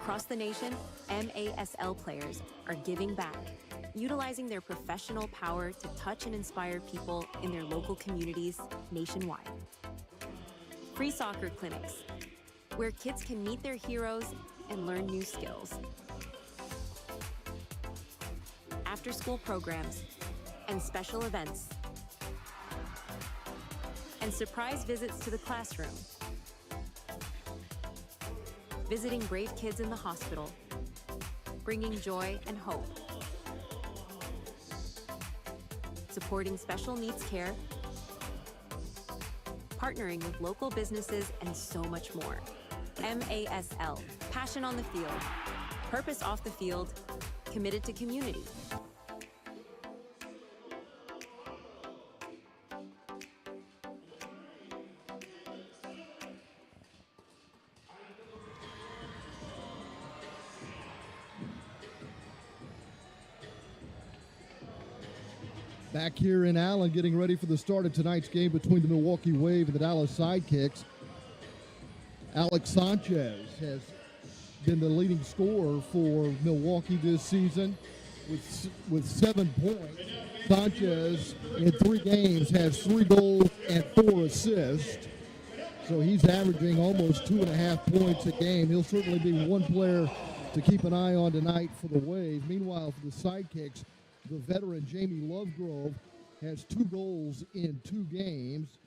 Across the nation, MASL players are giving back, utilizing their professional power to touch and inspire people in their local communities nationwide. Free soccer clinics, where kids can meet their heroes and learn new skills. After-school programs and special events. And surprise visits to the classroom. Visiting brave kids in the hospital, bringing joy and hope. Supporting special needs care, partnering with local businesses, and so much more. MASL, passion on the field, purpose off the field, committed to community. Back here in Allen, getting ready for the start of tonight's game between the Milwaukee Wave and the Dallas Sidekicks. Alex Sanchez has been the leading scorer for Milwaukee this season with 7 points. Sanchez, in 3 games, has 3 goals and 4 assists. So he's averaging almost 2.5 points a game. He'll certainly be one player to keep an eye on tonight for the Wave. Meanwhile, for the Sidekicks, the veteran Jamie Lovegrove has 2 goals in 2 games.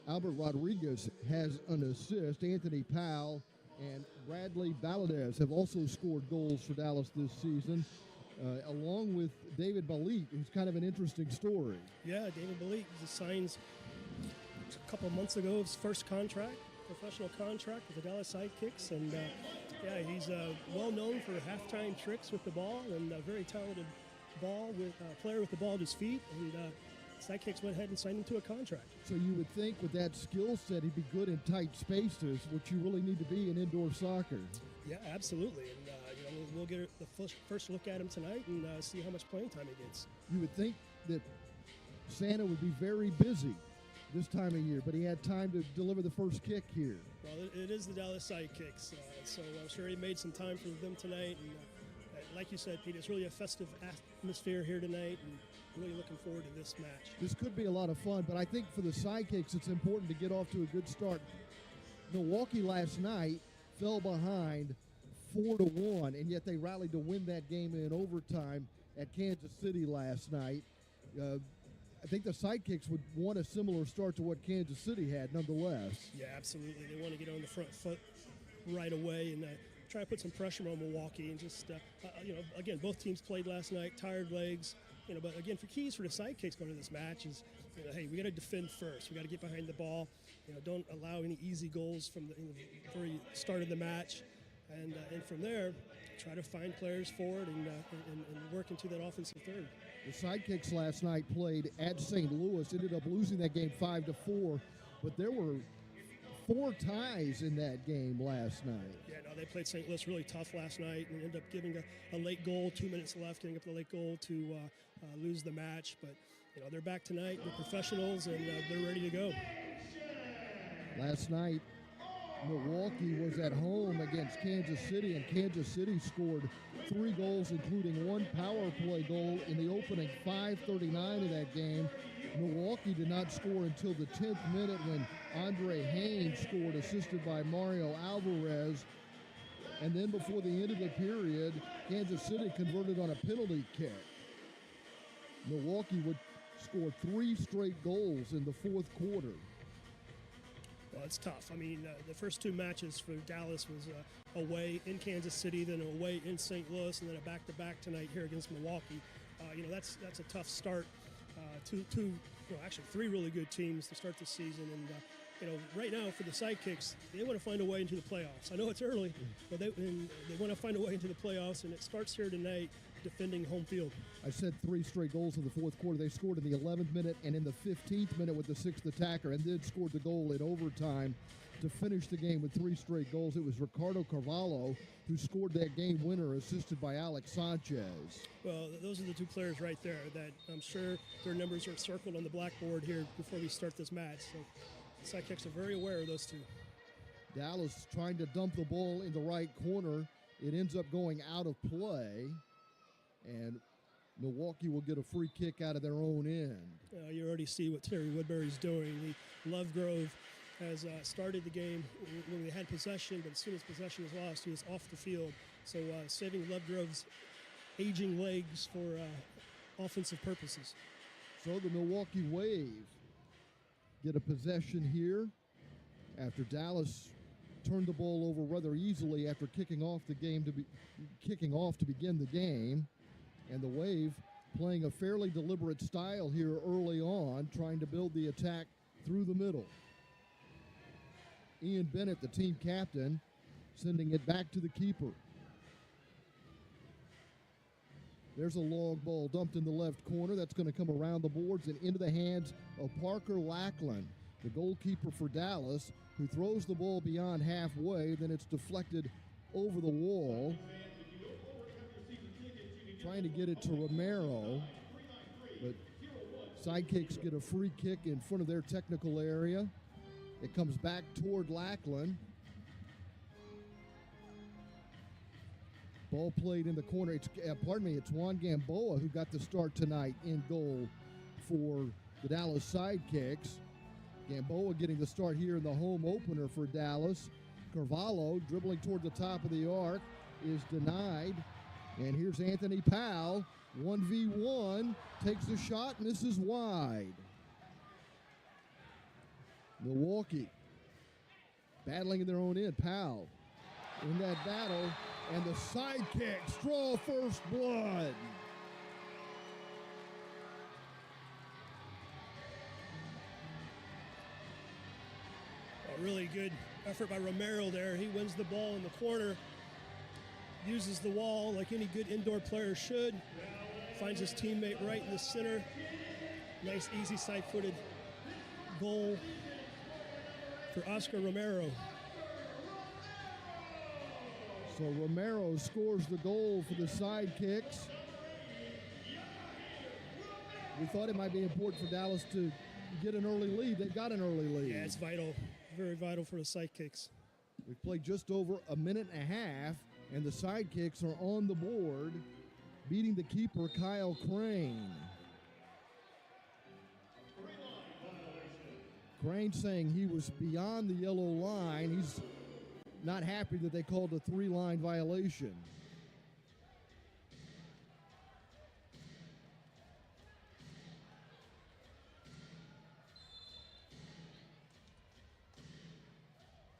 Albert Rodriguez has an assist. Anthony Powell and Bradley Valadez have also scored goals for Dallas this season, along with David Balik, who's kind of an interesting story. Yeah, David Balik signed a couple of months ago his first contract, professional contract with the Dallas Sidekicks, and he's well known for halftime tricks with the ball and a very talented player with the ball at his feet, and Sidekicks went ahead and signed him to a contract. So you would think with that skill set he'd be good in tight spaces, which you really need to be in indoor soccer. Yeah, absolutely, and we'll get the first look at him tonight and see how much playing time he gets. You would think that Santa would be very busy this time of year, but he had time to deliver the first kick here. Well, it is the Dallas Sidekicks, so I'm sure he made some time for them tonight, and like you said, Pete, it's really a festive atmosphere here tonight, and really looking forward to this match. This could be a lot of fun, but I think for the Sidekicks, it's important to get off to a good start. Milwaukee last night fell behind 4-1, and yet they rallied to win that game in overtime at Kansas City last night. I think the Sidekicks would want a similar start to what Kansas City had, nonetheless. Yeah, absolutely. They want to get on the front foot right away and try to put some pressure on Milwaukee, and just again, both teams played last night, tired legs, but again, for keys for the Sidekicks going to this match is, hey, we got to defend first. We got to get behind the ball. Don't allow any easy goals from the very start of the match, and from there, try to find players forward and work into that offensive third. The Sidekicks last night played at St. Louis, ended up losing that game 5-4, but there were 4 ties in that game last night. Yeah, no, they played St. Louis really tough last night and ended up giving a late goal, 2 minutes left, getting up the late goal to lose the match. But, they're back tonight. They're professionals, and they're ready to go. Last night, Milwaukee was at home against Kansas City, and Kansas City scored 3 goals, including 1 power play goal in the opening 5:39 of that game. Milwaukee did not score until the 10th minute when Andre Haynes scored, assisted by Mario Alvarez. And then before the end of the period, Kansas City converted on a penalty kick. Milwaukee would score 3 straight goals in the 4th quarter. Well, it's tough. I mean, the first 2 matches for Dallas was away in Kansas City, then away in St. Louis, and then a back-to-back tonight here against Milwaukee. That's a tough start. 3 really good teams to start the season, and right now for the Sidekicks, they want to find a way into the playoffs. I know it's early, but they want to find a way into the playoffs, and it starts here tonight, defending home field. I said 3 straight goals in the 4th quarter. They scored in the 11th minute and in the 15th minute with the 6th attacker, and then scored the goal in overtime to finish the game with 3 straight goals. It was Ricardo Carvalho who scored that game winner, assisted by Alex Sanchez. Well, those are the 2 players right there that I'm sure their numbers are circled on the blackboard here before we start this match. So the Sidekicks are very aware of those 2. Dallas trying to dump the ball in the right corner. It ends up going out of play, and Milwaukee will get a free kick out of their own end. You already see what Terry Woodbury's doing. Lovegrove has started the game when they had possession, but as soon as possession was lost, he was off the field. So saving Lovegrove's aging legs for offensive purposes. So the Milwaukee Wave get a possession here after Dallas turned the ball over rather easily after kicking off to begin the game. And the Wave playing a fairly deliberate style here early on, trying to build the attack through the middle. Ian Bennett, the team captain, sending it back to the keeper. There's a long ball dumped in the left corner. That's going to come around the boards and into the hands of Parker Lackland, the goalkeeper for Dallas, who throws the ball beyond halfway. Then it's deflected over the wall. Trying to get it to Romero, but Sidekicks get a free kick in front of their technical area. It comes back toward Lackland. Ball played in the corner. It's Juan Gamboa who got the start tonight in goal for the Dallas Sidekicks. Gamboa getting the start here in the home opener for Dallas. Carvalho dribbling toward the top of the arc is denied. And here's Anthony Powell, 1v1, takes a shot, misses wide. Milwaukee battling in their own end. Powell in that battle, and the Sidekicks draw first blood. A really good effort by Romero there. He wins the ball in the corner, uses the wall like any good indoor player should, finds his teammate right in the center. Nice, easy, side-footed goal for Oscar Romero. So Romero scores the goal for the Sidekicks. We thought it might be important for Dallas to get an early lead. They got an early lead. Yeah, it's vital, very vital for the Sidekicks. We've played just over a minute and a half, and the Sidekicks are on the board, beating the keeper, Kyle Crane. Crane saying he was beyond the yellow line. He's not happy that they called a 3-line violation.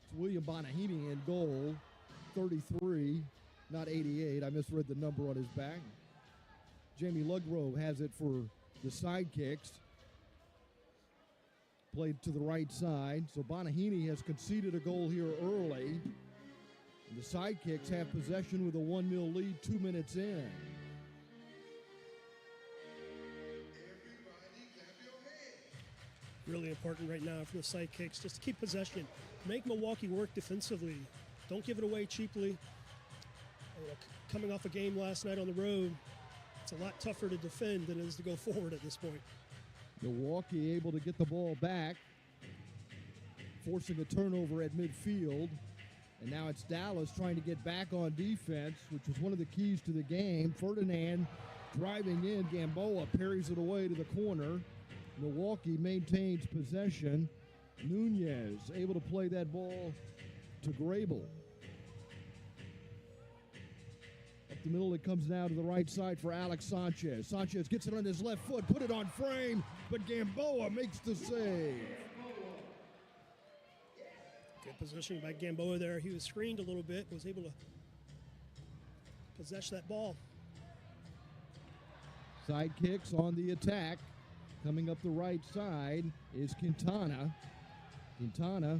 It's William Bonahimi in goal, 33, not 88. I misread the number on his back. Jamie Ludgrove has it for the Sidekicks. Played to the right side. So Bonahini has conceded a goal here early. And the Sidekicks have possession with a 1-0 lead 2 minutes in. Really important right now for the Sidekicks just to keep possession. Make Milwaukee work defensively. Don't give it away cheaply. Coming off a game last night on the road, it's a lot tougher to defend than it is to go forward at this point. Milwaukee able to get the ball back, forcing a turnover at midfield. And now it's Dallas trying to get back on defense, which was one of the keys to the game. Ferdinand driving in. Gamboa parries it away to the corner. Milwaukee maintains possession. Nunez able to play that ball to Grable. Up the middle, it comes now to the right side for Alex Sanchez. Sanchez gets it on his left foot, put it on frame, but Gamboa makes the save. Good position by Gamboa there. He was screened a little bit, was able to possess that ball. Sidekicks on the attack. Coming up the right side is Quintana. Quintana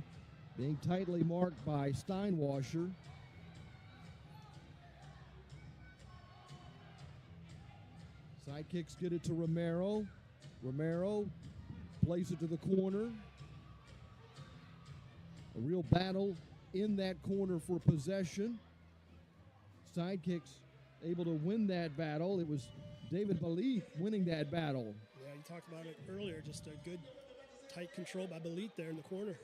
being tightly marked by Steinwasser. Sidekicks get it to Romero. Romero plays it to the corner. A real battle in that corner for possession. Sidekicks able to win that battle. It was David Balit winning that battle. Yeah, you talked about it earlier. Just a good, tight control by Balit there in the corner.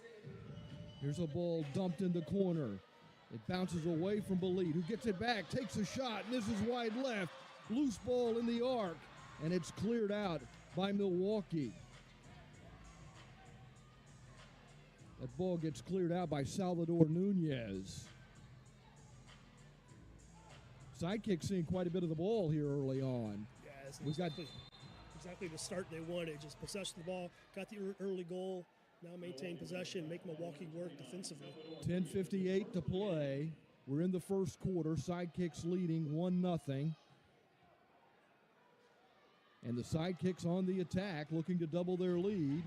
Here's a ball dumped in the corner. It bounces away from Belit, who gets it back, takes a shot, and this is wide left. Loose ball in the arc, and it's cleared out by Milwaukee. That ball gets cleared out by Salvador Nunez. Sidekick seeing quite a bit of the ball here early on. Yeah, it's exactly the start they wanted. Just possess the ball, got the early goal, now maintain possession, make Milwaukee work defensively. 10:58 to play. We're in the first quarter. Sidekicks leading 1-0. And the Sidekicks on the attack, looking to double their lead.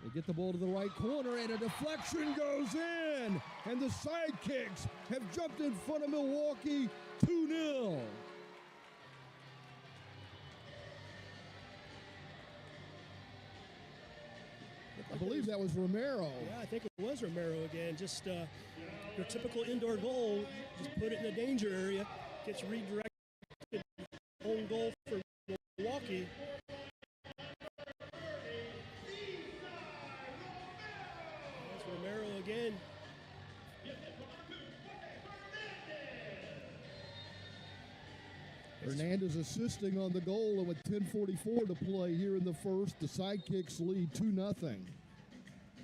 They get the ball to the right corner, and a deflection goes in. And the Sidekicks have jumped in front of Milwaukee 2-0. I believe that was Romero. Yeah, I think it was Romero again. Just your typical indoor goal, just put it in the danger area, gets redirected, own goal for Milwaukee. That's Romero again. Hernandez assisting on the goal, and with 10:44 to play here in the first, the Sidekicks lead 2-0.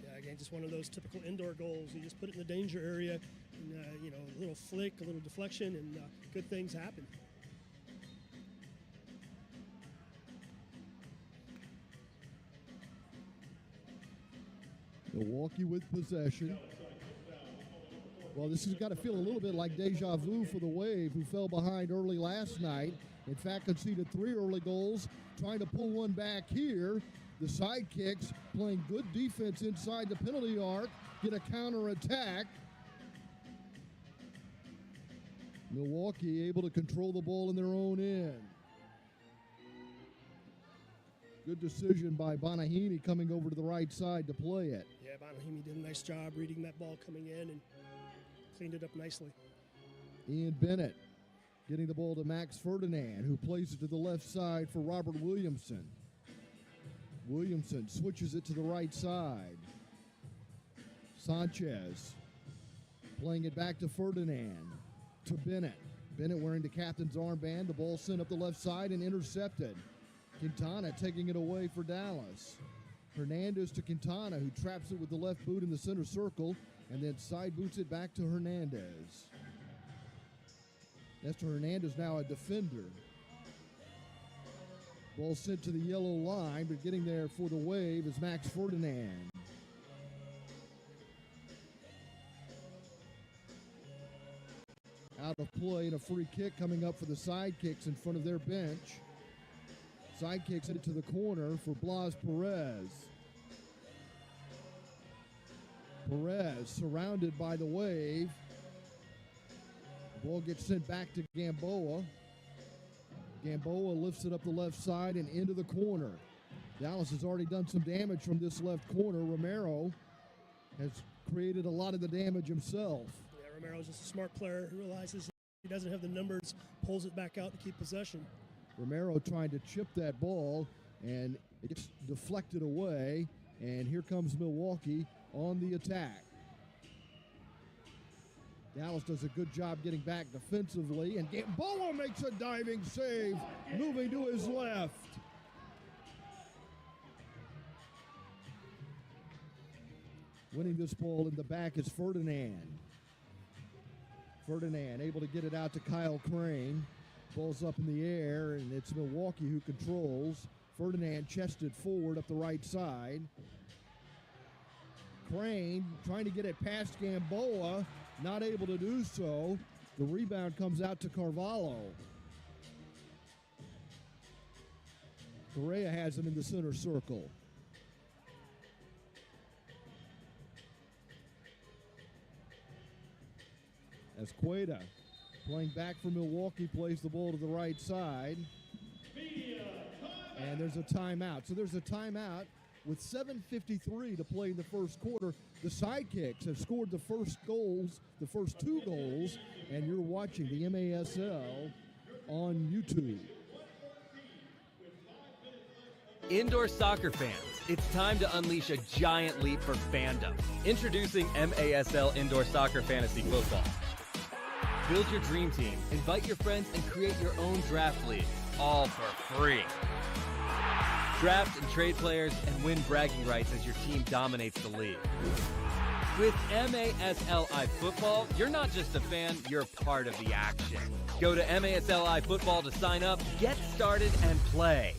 Yeah, again, just one of those typical indoor goals. You just put it in the danger area, and a little flick, a little deflection, and good things happen. Milwaukee with possession. Well, this has got to feel a little bit like deja vu for the Wave, who fell behind early last night. In fact, conceded 3 early goals, trying to pull one back here. The Sidekicks playing good defense inside the penalty arc, get a counterattack. Milwaukee able to control the ball in their own end. Good decision by Bonahini coming over to the right side to play it. Yeah, Bonahini did a nice job reading that ball coming in and cleaned it up nicely. Ian Bennett getting the ball to Max Ferdinand, who plays it to the left side for Robert Williamson. Williamson switches it to the right side. Sanchez playing it back to Ferdinand, to Bennett. Bennett wearing the captain's armband. The ball sent up the left side and intercepted. Quintana taking it away for Dallas. Hernandez to Quintana, who traps it with the left boot in the center circle, and then side boots it back to Hernandez. Nestor Hernandez now a defender. Ball sent to the yellow line, but getting there for the Wave is Max Ferdinand. Out of play and a free kick coming up for the Sidekicks in front of their bench. Sidekicks headed to the corner for Blas Perez. Perez surrounded by the Wave. The ball gets sent back to Gamboa. Gamboa lifts it up the left side and into the corner. Dallas has already done some damage from this left corner. Romero has created a lot of the damage himself. Yeah, Romero's just a smart player who realizes he doesn't have the numbers, pulls it back out to keep possession. Romero trying to chip that ball, and it gets deflected away, and here comes Milwaukee on the attack. Dallas does a good job getting back defensively, and Gamboa makes a diving save, moving to his left. Winning this ball in the back is Ferdinand. Ferdinand able to get it out to Kyle Crane. Ball's up in the air, and it's Milwaukee who controls. Ferdinand chested forward up the right side. Crane trying to get it past Gamboa, not able to do so. The rebound comes out to Carvalho. Correa has him in the center circle. As Cueta, playing back for Milwaukee, plays the ball to the right side. And there's a timeout. So there's a timeout with 7:53 to play in the first quarter. The Sidekicks have scored the first two goals, and you're watching the MASL on YouTube. Indoor soccer fans, it's time to unleash a giant leap for fandom. Introducing MASL Indoor Soccer Fantasy Football. Build your dream team, invite your friends, and create your own draft league, all for free. Draft and trade players and win bragging rights as your team dominates the league. With MASLI Football, you're not just a fan, you're part of the action. Go to MASLI Football to sign up, get started, and play.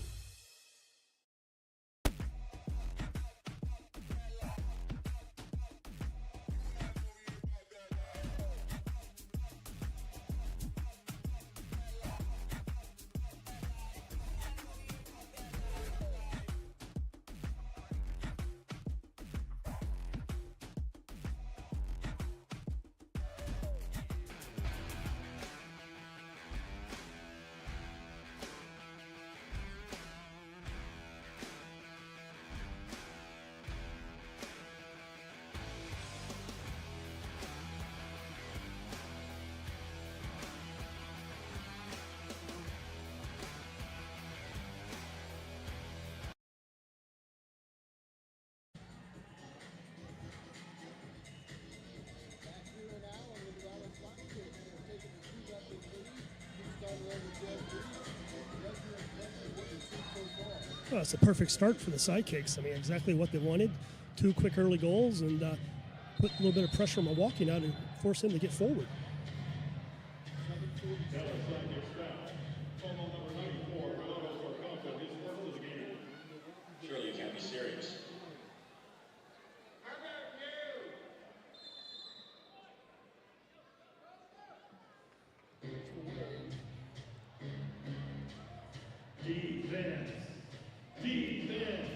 Well, it's a perfect start for the Sidekicks. I mean, exactly what they wanted. 2 quick early goals and put a little bit of pressure on Milwaukee now to force them to get forward. Surely you can't be serious. Defense! Defense!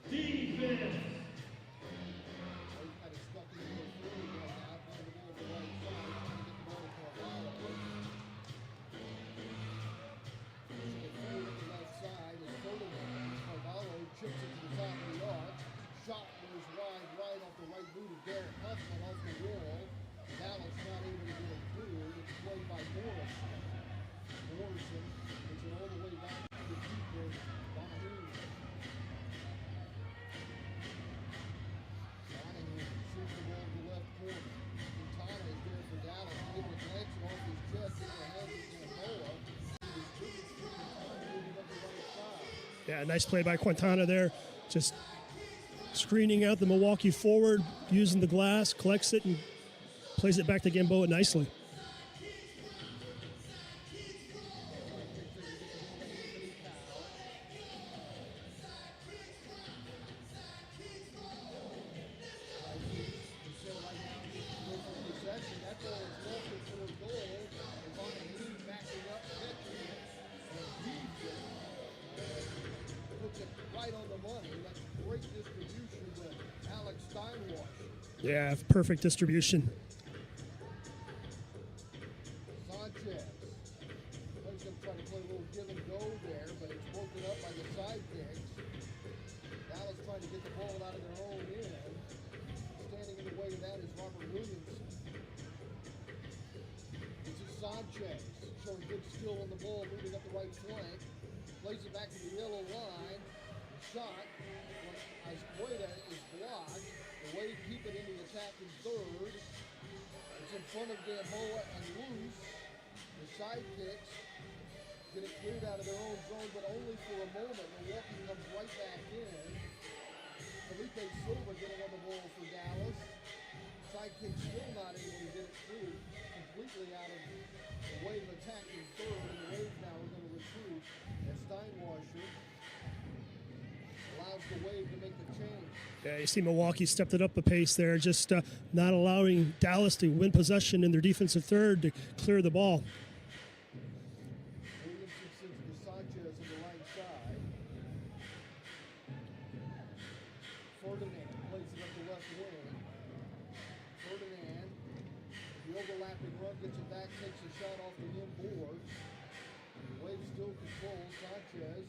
Defense! Chips it to the top of the arc. Shot goes wide right off the right boot of Garrett Huffman off the wall. Dallas not able to get it through. It's played by Morrison. Morrison gets it all the way back to the keeper, Baheen. Monahan shoots the ball to the left corner. Quintana is there for Dallas. Able to glance it off his chest into the hands of Gamboa. Yeah, nice play by Quintana there. Just screening out the Milwaukee forward, using the glass, collects it, and plays it back to Gamboa nicely. Yeah, perfect distribution. Sanchez. Plays him trying to play a little give and go there, but it's broken up by the Sidekicks. Dallas trying to get the ball out of their own end. Standing in the way of that is Robert Williamson. This is Sanchez showing good skill on the ball, moving up the right flank. Plays it back to the yellow line. Shot. Asqueda is blocked. The Wade keep it into attack in third. It's in front of Gamboa and loose. The Sidekicks get it cleared out of their own zone, but only for a moment. Milwaukee comes right back in. Felipe Silva getting on the ball for Dallas. Sidekicks still not able to get it through. Completely out of the Wave attack in third. And the Wave now are going to recruit as Steinwasser allows the Wave to make the change. Yeah, you see Milwaukee stepped it up a pace there, just not allowing Dallas to win possession in their defensive third to clear the ball. Williamson sends to Sanchez on the right side. Ferdinand plays it up the left wing. Ferdinand, the overlapping run, gets it back, takes a shot off the inboards. Wave still controls. Sanchez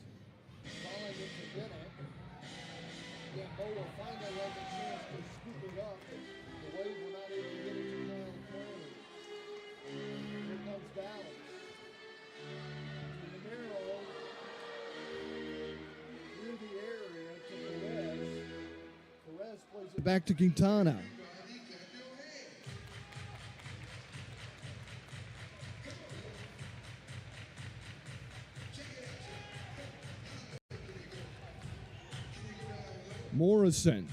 calling it to Bennett. Gamboa finally has a chance to scoop it up. The Wave were not able to get it to Kyle Kearney. Here comes Dallas. To Romero. Through the area to Perez. Back to Quintana. Morrison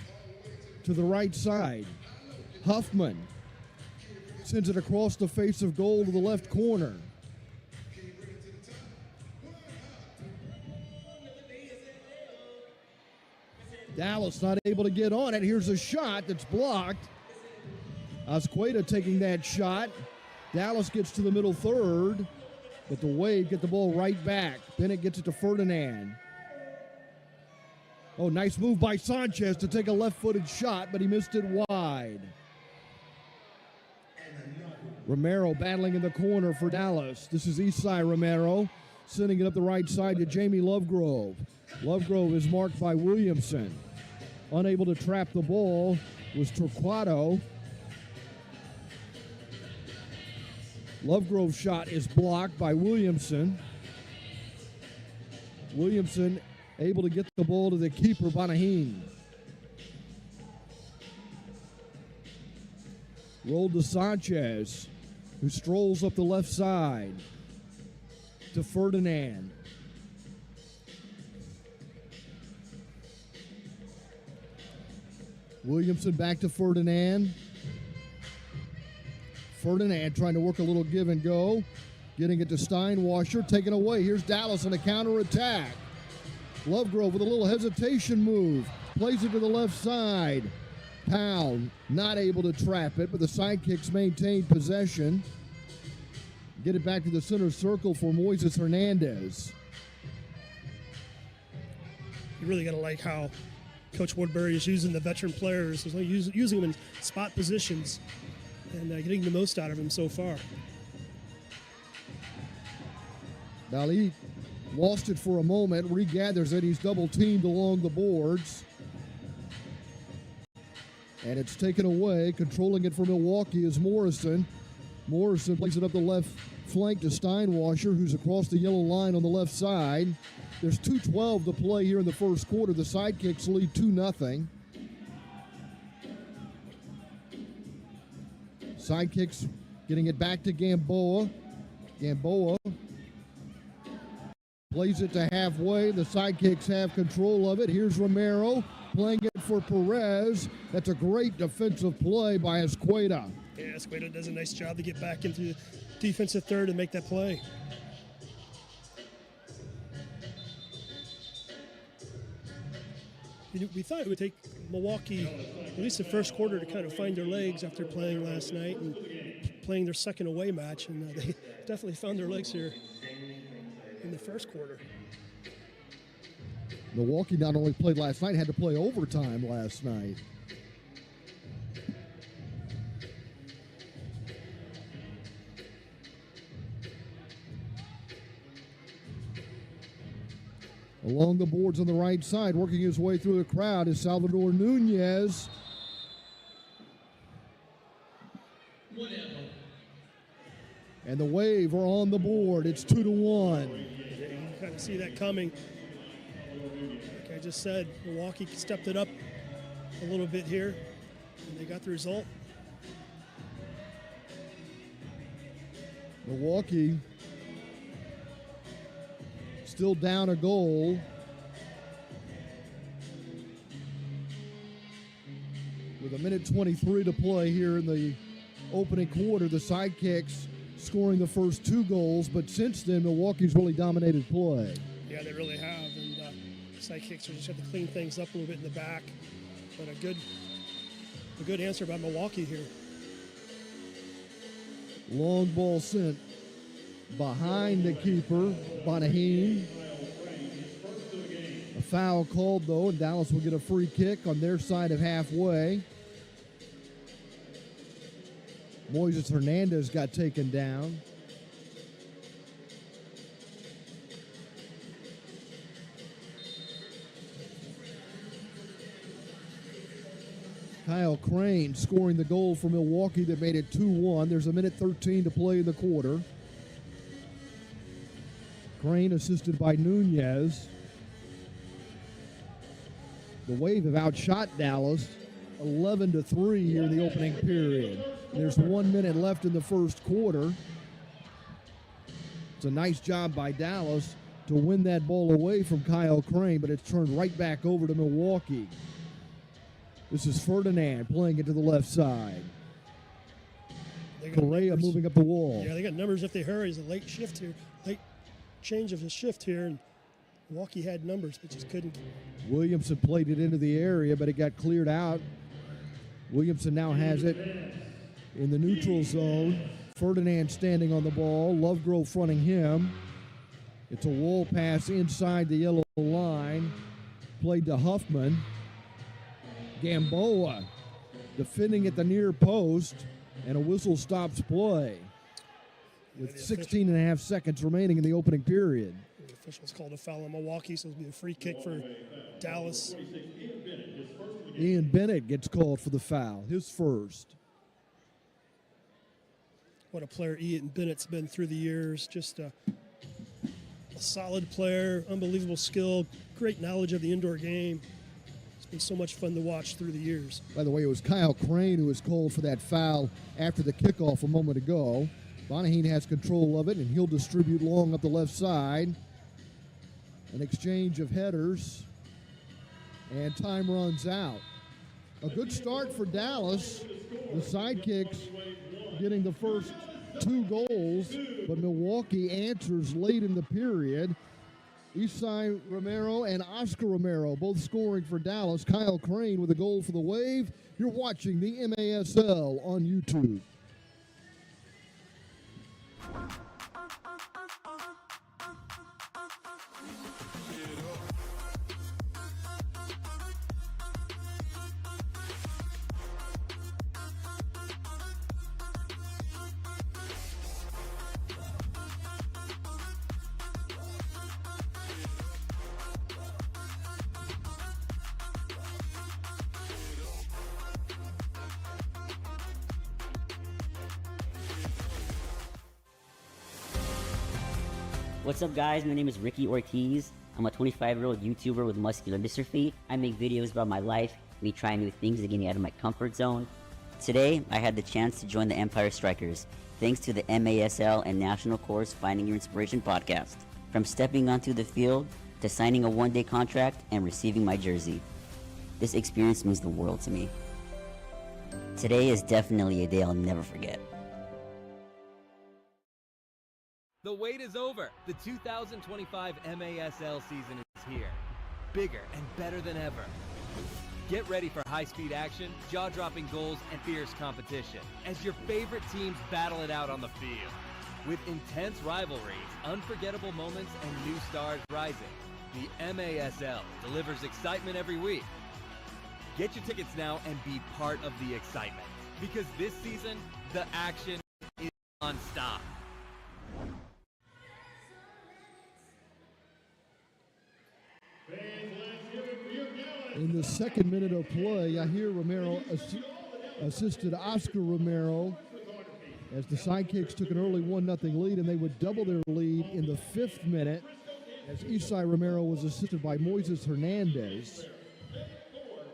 to the right side. Huffman sends it across the face of goal to the left corner. Dallas not able to get on it. Here's a shot that's blocked. Azqueta taking that shot. Dallas gets to the middle third, but the Wave get the ball right back. Bennett gets it to Ferdinand. Oh, nice move by Sanchez to take a left-footed shot, but he missed it wide. Romero battling in the corner for Dallas. This is Isai Romero sending it up the right side to Jamie Lovegrove. Lovegrove is marked by Williamson. Unable to trap the ball was Torquato. Lovegrove's shot is blocked by Williamson. Williamson able to get the ball to the keeper, Bonahim. Rolled to Sanchez, who strolls up the left side to Ferdinand. Williamson back to Ferdinand. Ferdinand trying to work a little give and go. Getting it to Steinwasser, taken away. Here's Dallas on a counterattack. Lovegrove with a little hesitation move. Plays it to the left side. Powell not able to trap it, but the Sidekicks maintain possession. Get it back to the center circle for Moises Hernandez. You really got to like how Coach Woodbury is using the veteran players, using them in spot positions and getting the most out of them so far. Dali lost it for a moment, regathers it. He's double teamed along the boards. And it's taken away. Controlling it for Milwaukee is Morrison. Morrison plays it up the left flank to Steinwasser, who's across the yellow line on the left side. There's 2:12 to play here in the first quarter. The Sidekicks lead 2-0. Sidekicks getting it back to Gamboa. Gamboa plays it to halfway. The Sidekicks have control of it. Here's Romero playing it for Perez. That's a great defensive play by Azqueta. Yeah, Azqueta does a nice job to get back into the defensive third and make that play. We thought it would take Milwaukee at least the first quarter to kind of find their legs after playing last night and playing their second away match, and they definitely found their legs here in the first quarter. Milwaukee not only played last night, had to play overtime last night. Along the boards on the right side, working his way through the crowd is Salvador Nunez. And the Wave are on the board. It's 2-1. You kind of see that coming. Like I just said, Milwaukee stepped it up a little bit here, and they got the result. Milwaukee still down a goal. With 1:23 to play here in the opening quarter, the Sidekicks scoring the first 2 goals, but since then, Milwaukee's really dominated play. Yeah, they really have, and the Sidekicks are just have to clean things up a little bit in the back, but a good answer by Milwaukee here. Long ball sent behind the keeper, Bonahim. A foul called, though, and Dallas will get a free kick on their side of halfway. Moises Hernandez got taken down. Kyle Crane scoring the goal for Milwaukee that made it 2-1. There's 1:13 to play in the quarter. Crane assisted by Nunez. The Wave have outshot Dallas 11-3 here in the opening period. There's 1 minute left in the first quarter. It's a nice job by Dallas to win that ball away from Kyle Crane, but it's turned right back over to Milwaukee. This is Ferdinand playing it to the left side. Correa moving up the wall. Yeah, they got numbers if they hurry. It's a late shift here, late change of the shift here, and Milwaukee had numbers, but just couldn't. Williamson played it into the area, but it got cleared out. Williamson now has it in the neutral zone. Ferdinand standing on the ball. Lovegrove fronting him. It's a wall pass inside the yellow line. Played to Huffman. Gamboa defending at the near post, and a whistle stops play with 16 and a half seconds remaining in the opening period. The officials called a foul on Milwaukee, so it'll be a free kick for Dallas. Ian Bennett gets called for the foul, his first. What a player Ian Bennett's been through the years. Just a solid player, unbelievable skill, great knowledge of the indoor game. It's been so much fun to watch through the years. By the way, it was Kyle Crane who was called for that foul after the kickoff a moment ago. Bonaheen has control of it, and he'll distribute long up the left side. An exchange of headers, and time runs out. A good start for Dallas. The sidekicks getting the first 2 goals, but Milwaukee answers late in the period. Isai Romero and Oscar Romero both scoring for Dallas. Kyle Crane with a goal for the Wave. You're watching the MASL on YouTube. What's up, guys? My name is Ricky Ortiz. I'm a 25-year-old YouTuber with muscular dystrophy. I make videos about my life, me trying new things to get me out of my comfort zone. Today, I had the chance to join the Empire Strikers, thanks to the MASL and National Course Finding Your Inspiration podcast. From stepping onto the field to signing a one-day contract and receiving my jersey. This experience means the world to me. Today is definitely a day I'll never forget. The wait is over. The 2025 MASL season is here. Bigger and better than ever. Get ready for high-speed action, jaw-dropping goals, and fierce competition as your favorite teams battle it out on the field. With intense rivalries, unforgettable moments, and new stars rising, the MASL delivers excitement every week. Get your tickets now and be part of the excitement, because this season, the action is non-stop. In the second minute of play, Yahir Romero assisted Oscar Romero as the Sidekicks took an early 1-0 lead, and they would double their lead in the 5th minute as Isai Romero was assisted by Moises Hernandez.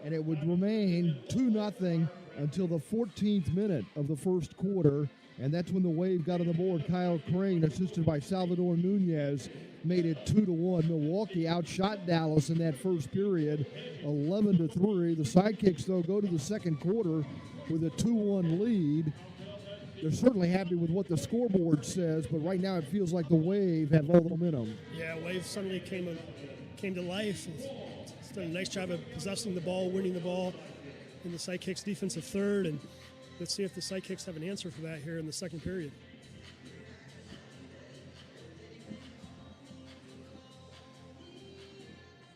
And it would remain 2-0 until the 14th minute of the first quarter, and that's when the Wave got on the board. Kyle Crane, assisted by Salvador Nunez, made it 2-1. Milwaukee outshot Dallas in that first period, 11-3. The Sidekicks, though, go to the second quarter with a 2-1 lead. They're certainly happy with what the scoreboard says, but right now it feels like the Wave have all the momentum. Yeah, Wave suddenly came to life. It's done a nice job of possessing the ball, winning the ball in the Sidekicks' defensive third, and let's see if the Sidekicks have an answer for that here in the second period.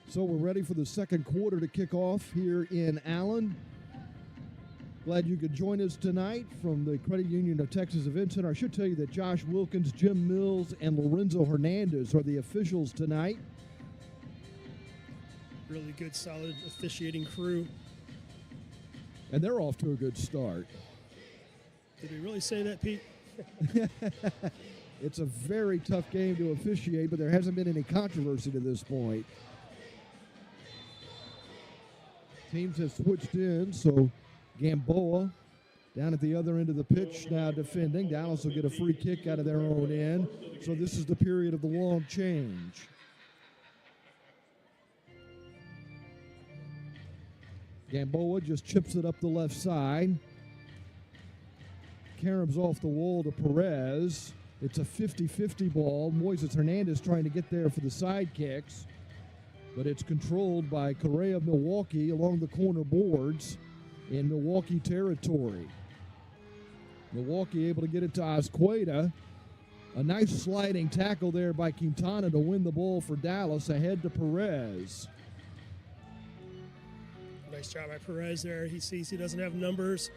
So we're ready for the second quarter to kick off here in Allen. Glad you could join us tonight from the Credit Union of Texas Event Center. I should tell you that Josh Wilkins, Jim Mills, and Lorenzo Hernandez are the officials tonight. Really good, solid officiating crew. And they're off to a good start. Did we really say that, Pete? It's a very tough game to officiate, but there hasn't been any controversy to this point. Teams have switched in, so Gamboa down at the other end of the pitch now defending. Dallas will get a free kick out of their own end. So this is the period of the long change. Gamboa just chips it up the left side. Carams off the wall to Perez. It's a 50-50 ball. Moises Hernandez trying to get there for the side kicks, but it's controlled by Correa of Milwaukee along the corner boards in Milwaukee territory. Milwaukee able to get it to Azqueta. A nice sliding tackle there by Quintana to win the ball for Dallas, ahead to Perez. Nice job by Perez there. He sees he doesn't have numbers.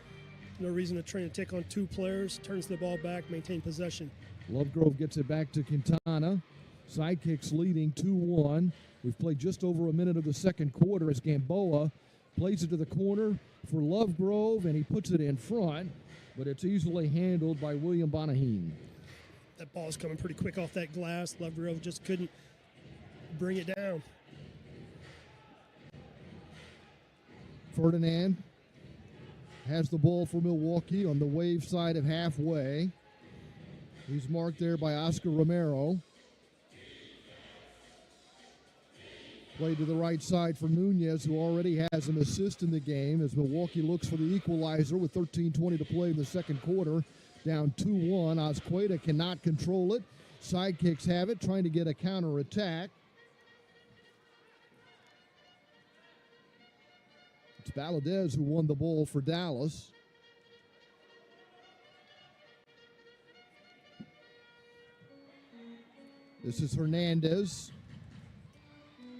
No reason to try to take on two players. Turns the ball back, maintain possession. Lovegrove gets it back to Quintana. Sidekicks leading 2-1. We've played just over a minute of the second quarter as Gamboa plays it to the corner for Lovegrove, and he puts it in front, but it's easily handled by William Bonahim. That ball's coming pretty quick off that glass. Lovegrove just couldn't bring it down. Ferdinand has the ball for Milwaukee on the Wave side of halfway. He's marked there by Oscar Romero. Play to the right side for Nunez, who already has an assist in the game as Milwaukee looks for the equalizer with 13:20 to play in the second quarter. Down 2-1. Azqueta cannot control it. Sidekicks have it, trying to get a counter attack. It's Valadez who won the ball for Dallas. This is Hernandez.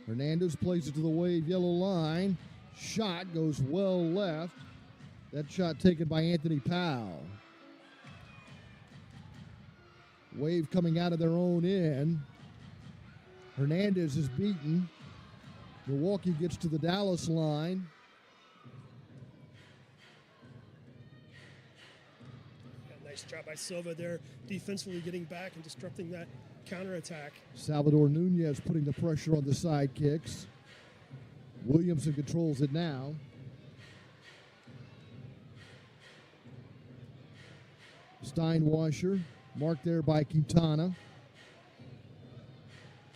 Hernandez plays it to the Wave yellow line. Shot goes well left. That shot taken by Anthony Powell. Wave coming out of their own end. Hernandez is beaten. Milwaukee gets to the Dallas line. Nice job by Silva there, defensively getting back and disrupting that counterattack. Salvador Nunez putting the pressure on the side kicks. Williamson controls it now. Steinwasser, marked there by Quintana.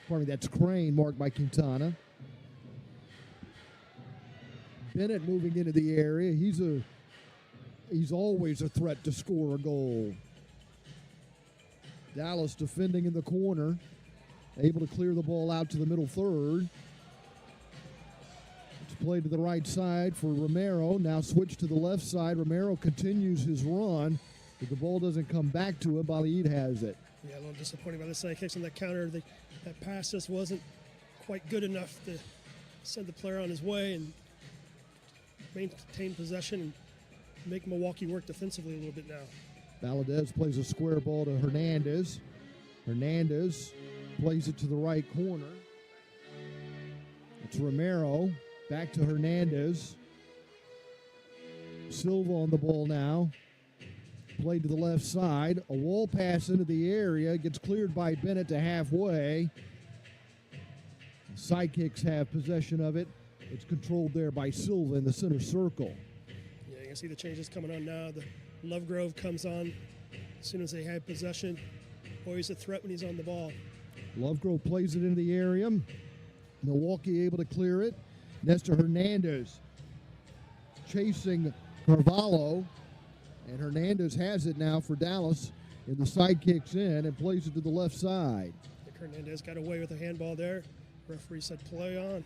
Pardon me, that's Crane, marked by Quintana. Bennett moving into the area. He's always a threat to score a goal. Dallas defending in the corner, able to clear the ball out to the middle third. It's played to the right side for Romero. Now switch to the left side. Romero continues his run, but the ball doesn't come back to him. Balaid has it. Yeah, a little disappointing by the sidekicks on that counter. That pass just wasn't quite good enough to send the player on his way and maintain possession and make Milwaukee work defensively a little bit now. Valadez plays a square ball to Hernandez. Hernandez plays it to the right corner. It's Romero. Back to Hernandez. Silva on the ball now. Played to the left side. A wall pass into the area. Gets cleared by Bennett to halfway. Sidekicks have possession of it. It's controlled there by Silva in the center circle. Yeah, you can see the changes coming on now. The Lovegrove comes on as soon as they have possession. Always a threat when he's on the ball. Lovegrove plays it into the area. Milwaukee able to clear it. Nestor Hernandez chasing Carvalho. And Hernandez has it now for Dallas. And the side kicks in and plays it to the left side. I think Hernandez got away with a handball there. Referee said play on.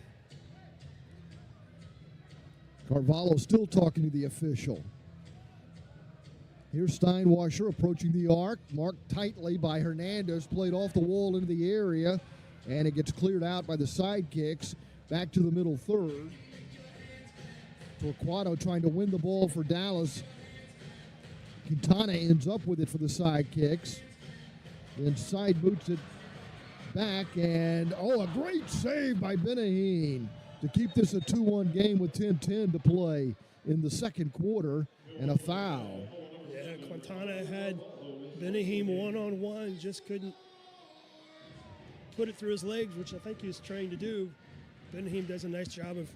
Carvalho still talking to the official. Here's Steinwasser approaching the arc. Marked tightly by Hernandez. Played off the wall into the area. And it gets cleared out by the side kicks. Back to the middle third. Torquato trying to win the ball for Dallas. Quintana ends up with it for the side kicks. Then side boots it back. And, a great save by Benahim to keep this a 2-1 game with 10:10 to play in the second quarter. And a foul. Yeah, Quintana had Benahim one-on-one, just couldn't put it through his legs, which I think he was trying to do. Benahim does a nice job of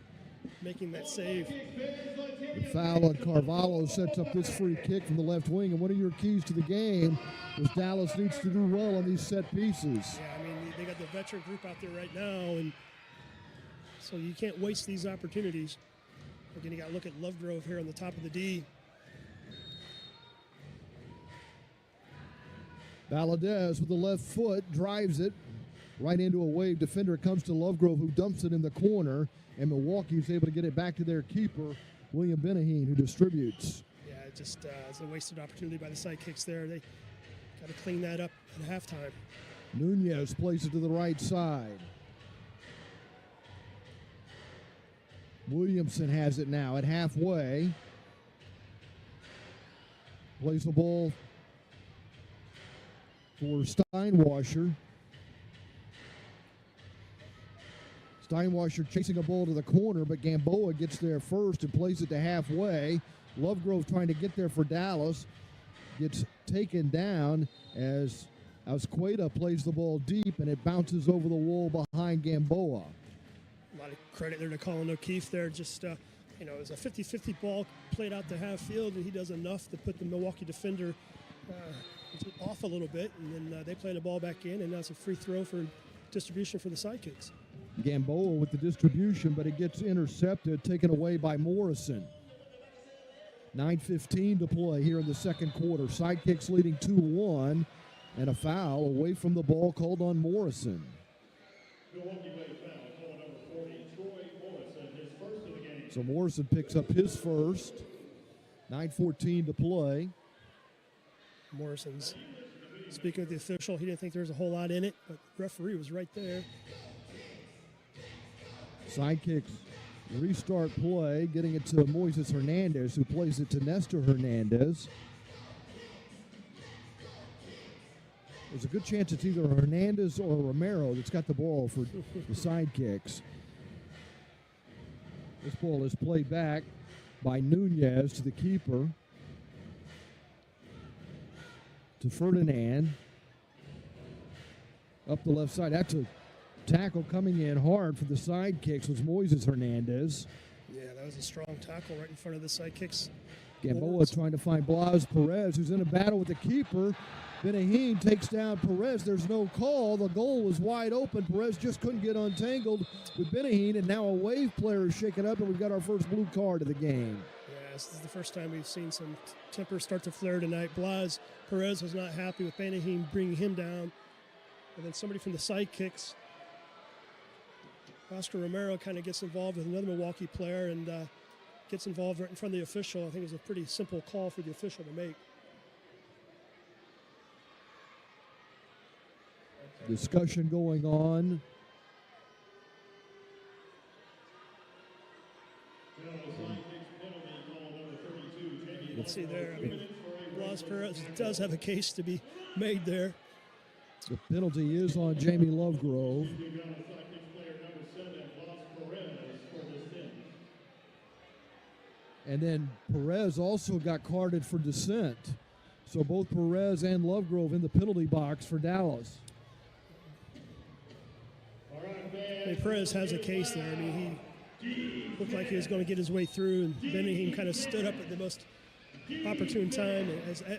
making that save. The foul on Carvalho sets up this free kick from the left wing, and one of your keys to the game was Dallas needs to do well on these set pieces. Yeah, I mean, they got the veteran group out there right now, and so you can't waste these opportunities. Again, you got to look at Lovegrove here on the top of the D. Valadez with the left foot drives it right into a Wave defender. It comes to Lovegrove, who dumps it in the corner, and Milwaukee is able to get it back to their keeper, William Benahine, who distributes. Yeah, it just it's a wasted opportunity by the sidekicks there. They got to clean that up at halftime. Nunez plays it to the right side. Williamson has it now at halfway. Plays the ball for Steinwasser. Steinwasser chasing a ball to the corner, but Gamboa gets there first and plays it to halfway. Lovegrove trying to get there for Dallas. Gets taken down as Ausqueta plays the ball deep, and it bounces over the wall behind Gamboa. A lot of credit there to Colin O'Keefe there. Just, it was a 50-50 ball played out to half field, and he does enough to put the Milwaukee defender off a little bit, and then they play the ball back in, and now it's a free throw for distribution for the sidekicks. Gamboa with the distribution, but it gets intercepted, taken away by Morrison. 9:15 to play here in the second quarter. Sidekicks leading 2-1, and a foul away from the ball called on Morrison. Milwaukee Wave foul, call number 40, Troy Morrison, his first of the game. So Morrison picks up his first. 9:14 to play. Morrison's speaking with the official. He didn't think there was a whole lot in it, but the referee was right there. Sidekicks restart play, getting it to Moises Hernandez, who plays it to Nestor Hernandez. There's a good chance it's either Hernandez or Romero that's got the ball for the Sidekicks. This ball is played back by Nunez to the keeper, to Ferdinand. Up the left side. That's a tackle coming in hard for the Sidekicks was Moises Hernandez. Yeah, that was a strong tackle right in front of the sidekicks. Gamboa trying to find Blas Perez, who's in a battle with the keeper. Benahine takes down Perez. There's no call. The goal was wide open. Perez just couldn't get untangled with Benahine, and now a Wave player is shaken up, and we've got our first blue card of the game. Yeah, this is the first time we've seen some tempers start to flare tonight. Blas Perez was not happy with Benahine bringing him down. And then somebody from the sidekicks, Oscar Romero, kind of gets involved with another Milwaukee player and gets involved right in front of the official. I think it was a pretty simple call for the official to make. Discussion going on. You can see there, I mean, Blas Perez does have a case to be made there. The penalty is on Jamie Lovegrove. And then Perez also got carded for dissent. So both Perez and Lovegrove in the penalty box for Dallas. I mean, Perez has a case there. I mean, he looked like he was going to get his way through, and Benahine kind of stood up at the most opportune time,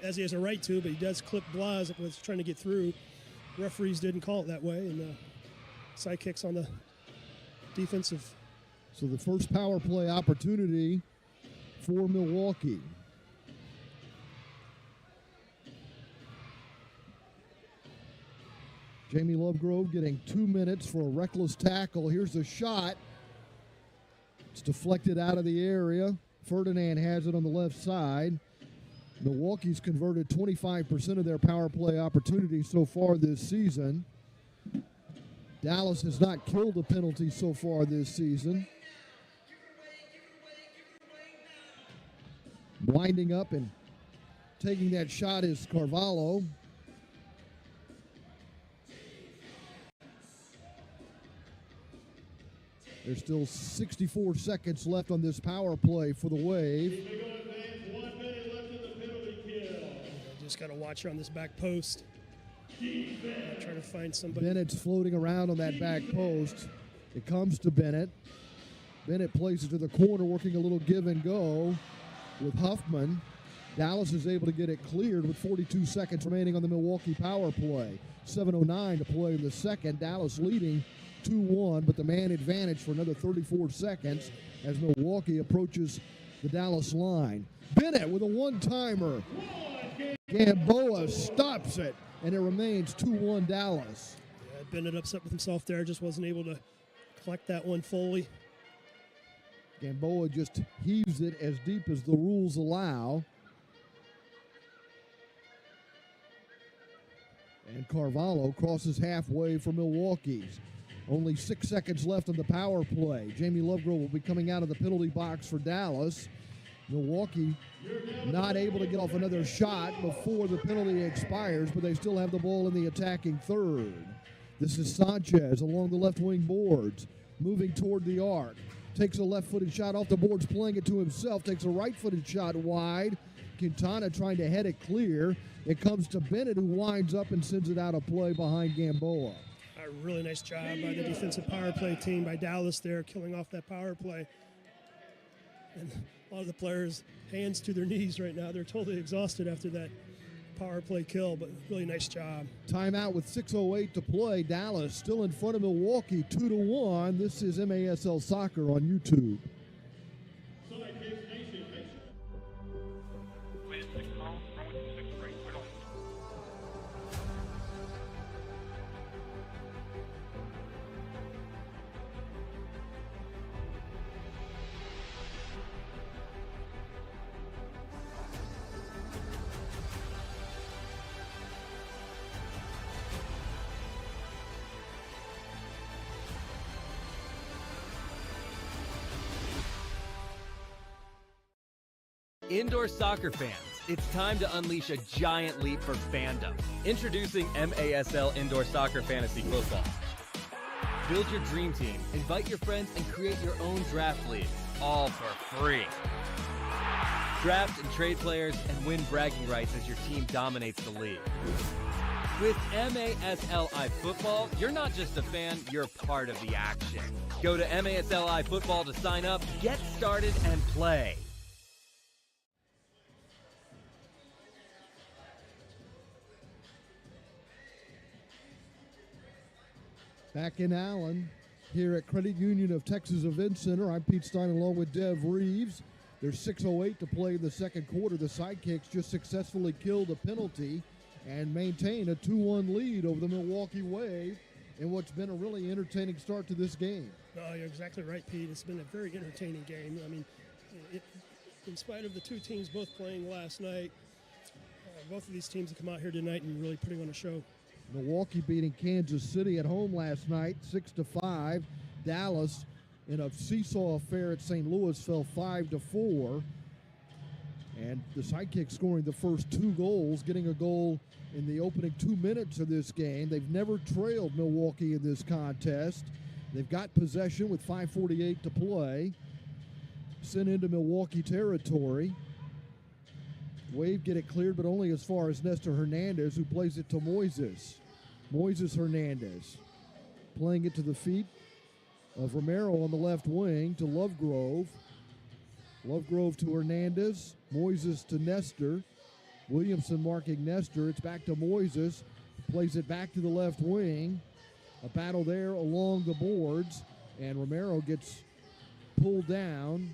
as he has a right to, but he does clip Blas that was trying to get through. Referees didn't call it that way, and sidekicks on the defensive. So the first power play opportunity for Milwaukee. Jamie Lovegrove getting 2 minutes for a reckless tackle. Here's the shot. It's deflected out of the area. Ferdinand has it on the left side. Milwaukee's converted 25% of their power play opportunities so far this season. Dallas has not killed a penalty so far this season. Winding up and taking that shot is Carvalho. There's still 64 seconds left on this power play for the Wave. Just got to watch her on this back post. Trying to find somebody. Bennett's floating around on that back post. It comes to Bennett. Bennett plays it to the corner, working a little give and go with Huffman. Dallas is able to get it cleared with 42 seconds remaining on the Milwaukee power play. 7:09 to play in the second. Dallas leading 2-1, but the man advantage for another 34 seconds as Milwaukee approaches the Dallas line. Bennett with a one-timer. Gamboa stops it, and it remains 2-1 Dallas. Yeah, Bennett upset with himself there, just wasn't able to collect that one fully. Gamboa just heaves it as deep as the rules allow. And Carvalho crosses halfway for Milwaukee's. Only 6 seconds left on the power play. Jamie Lovegrove will be coming out of the penalty box for Dallas. Milwaukee not able to get off another shot before the penalty expires, but they still have the ball in the attacking third. This is Sanchez along the left wing boards, moving toward the arc. Takes a left-footed shot off the boards, playing it to himself. Takes a right-footed shot wide. Quintana trying to head it clear. It comes to Bennett, who winds up and sends it out of play behind Gamboa. A really nice job by the defensive power play team by Dallas there, killing off that power play. And a lot of the players, hands to their knees right now. They're totally exhausted after that power play kill, but really nice job. Timeout with 6:08 to play. Dallas still in front of Milwaukee, 2-1. This is MASL Soccer on YouTube. Indoor soccer fans, it's time to unleash a giant leap for fandom. Introducing MASL Indoor Soccer Fantasy Football. Build your dream team, invite your friends, and create your own draft league, all for free. Draft and trade players and win bragging rights as your team dominates the league. With MASLI Football, you're not just a fan, you're part of the action. Go to MASLI Football to sign up, get started, and play. Back in Allen, here at Credit Union of Texas Event Center. I'm Pete Stein along with Dev Reeves. There's 6:08 to play in the second quarter. The Sidekicks just successfully killed a penalty and maintain a 2-1 lead over the Milwaukee Wave in what's been a really entertaining start to this game. No, you're exactly right, Pete. It's been a very entertaining game. I mean, in spite of the two teams both playing last night, both of these teams have come out here tonight and really putting on a show. Milwaukee beating Kansas City at home last night, 6-5. Dallas, in a seesaw affair at St. Louis, fell 5-4. And the Sidekicks scoring the first 2 goals, getting a goal in the opening 2 minutes of this game. They've never trailed Milwaukee in this contest. They've got possession with 5:48 to play. Sent into Milwaukee territory. Wave get it cleared, but only as far as Nestor Hernandez, who plays it to Moises. Moises Hernandez playing it to the feet of Romero on the left wing to Lovegrove. Lovegrove to Hernandez. Moises to Nestor. Williamson marking Nestor. It's back to Moises. Plays it back to the left wing. A battle there along the boards. And Romero gets pulled down.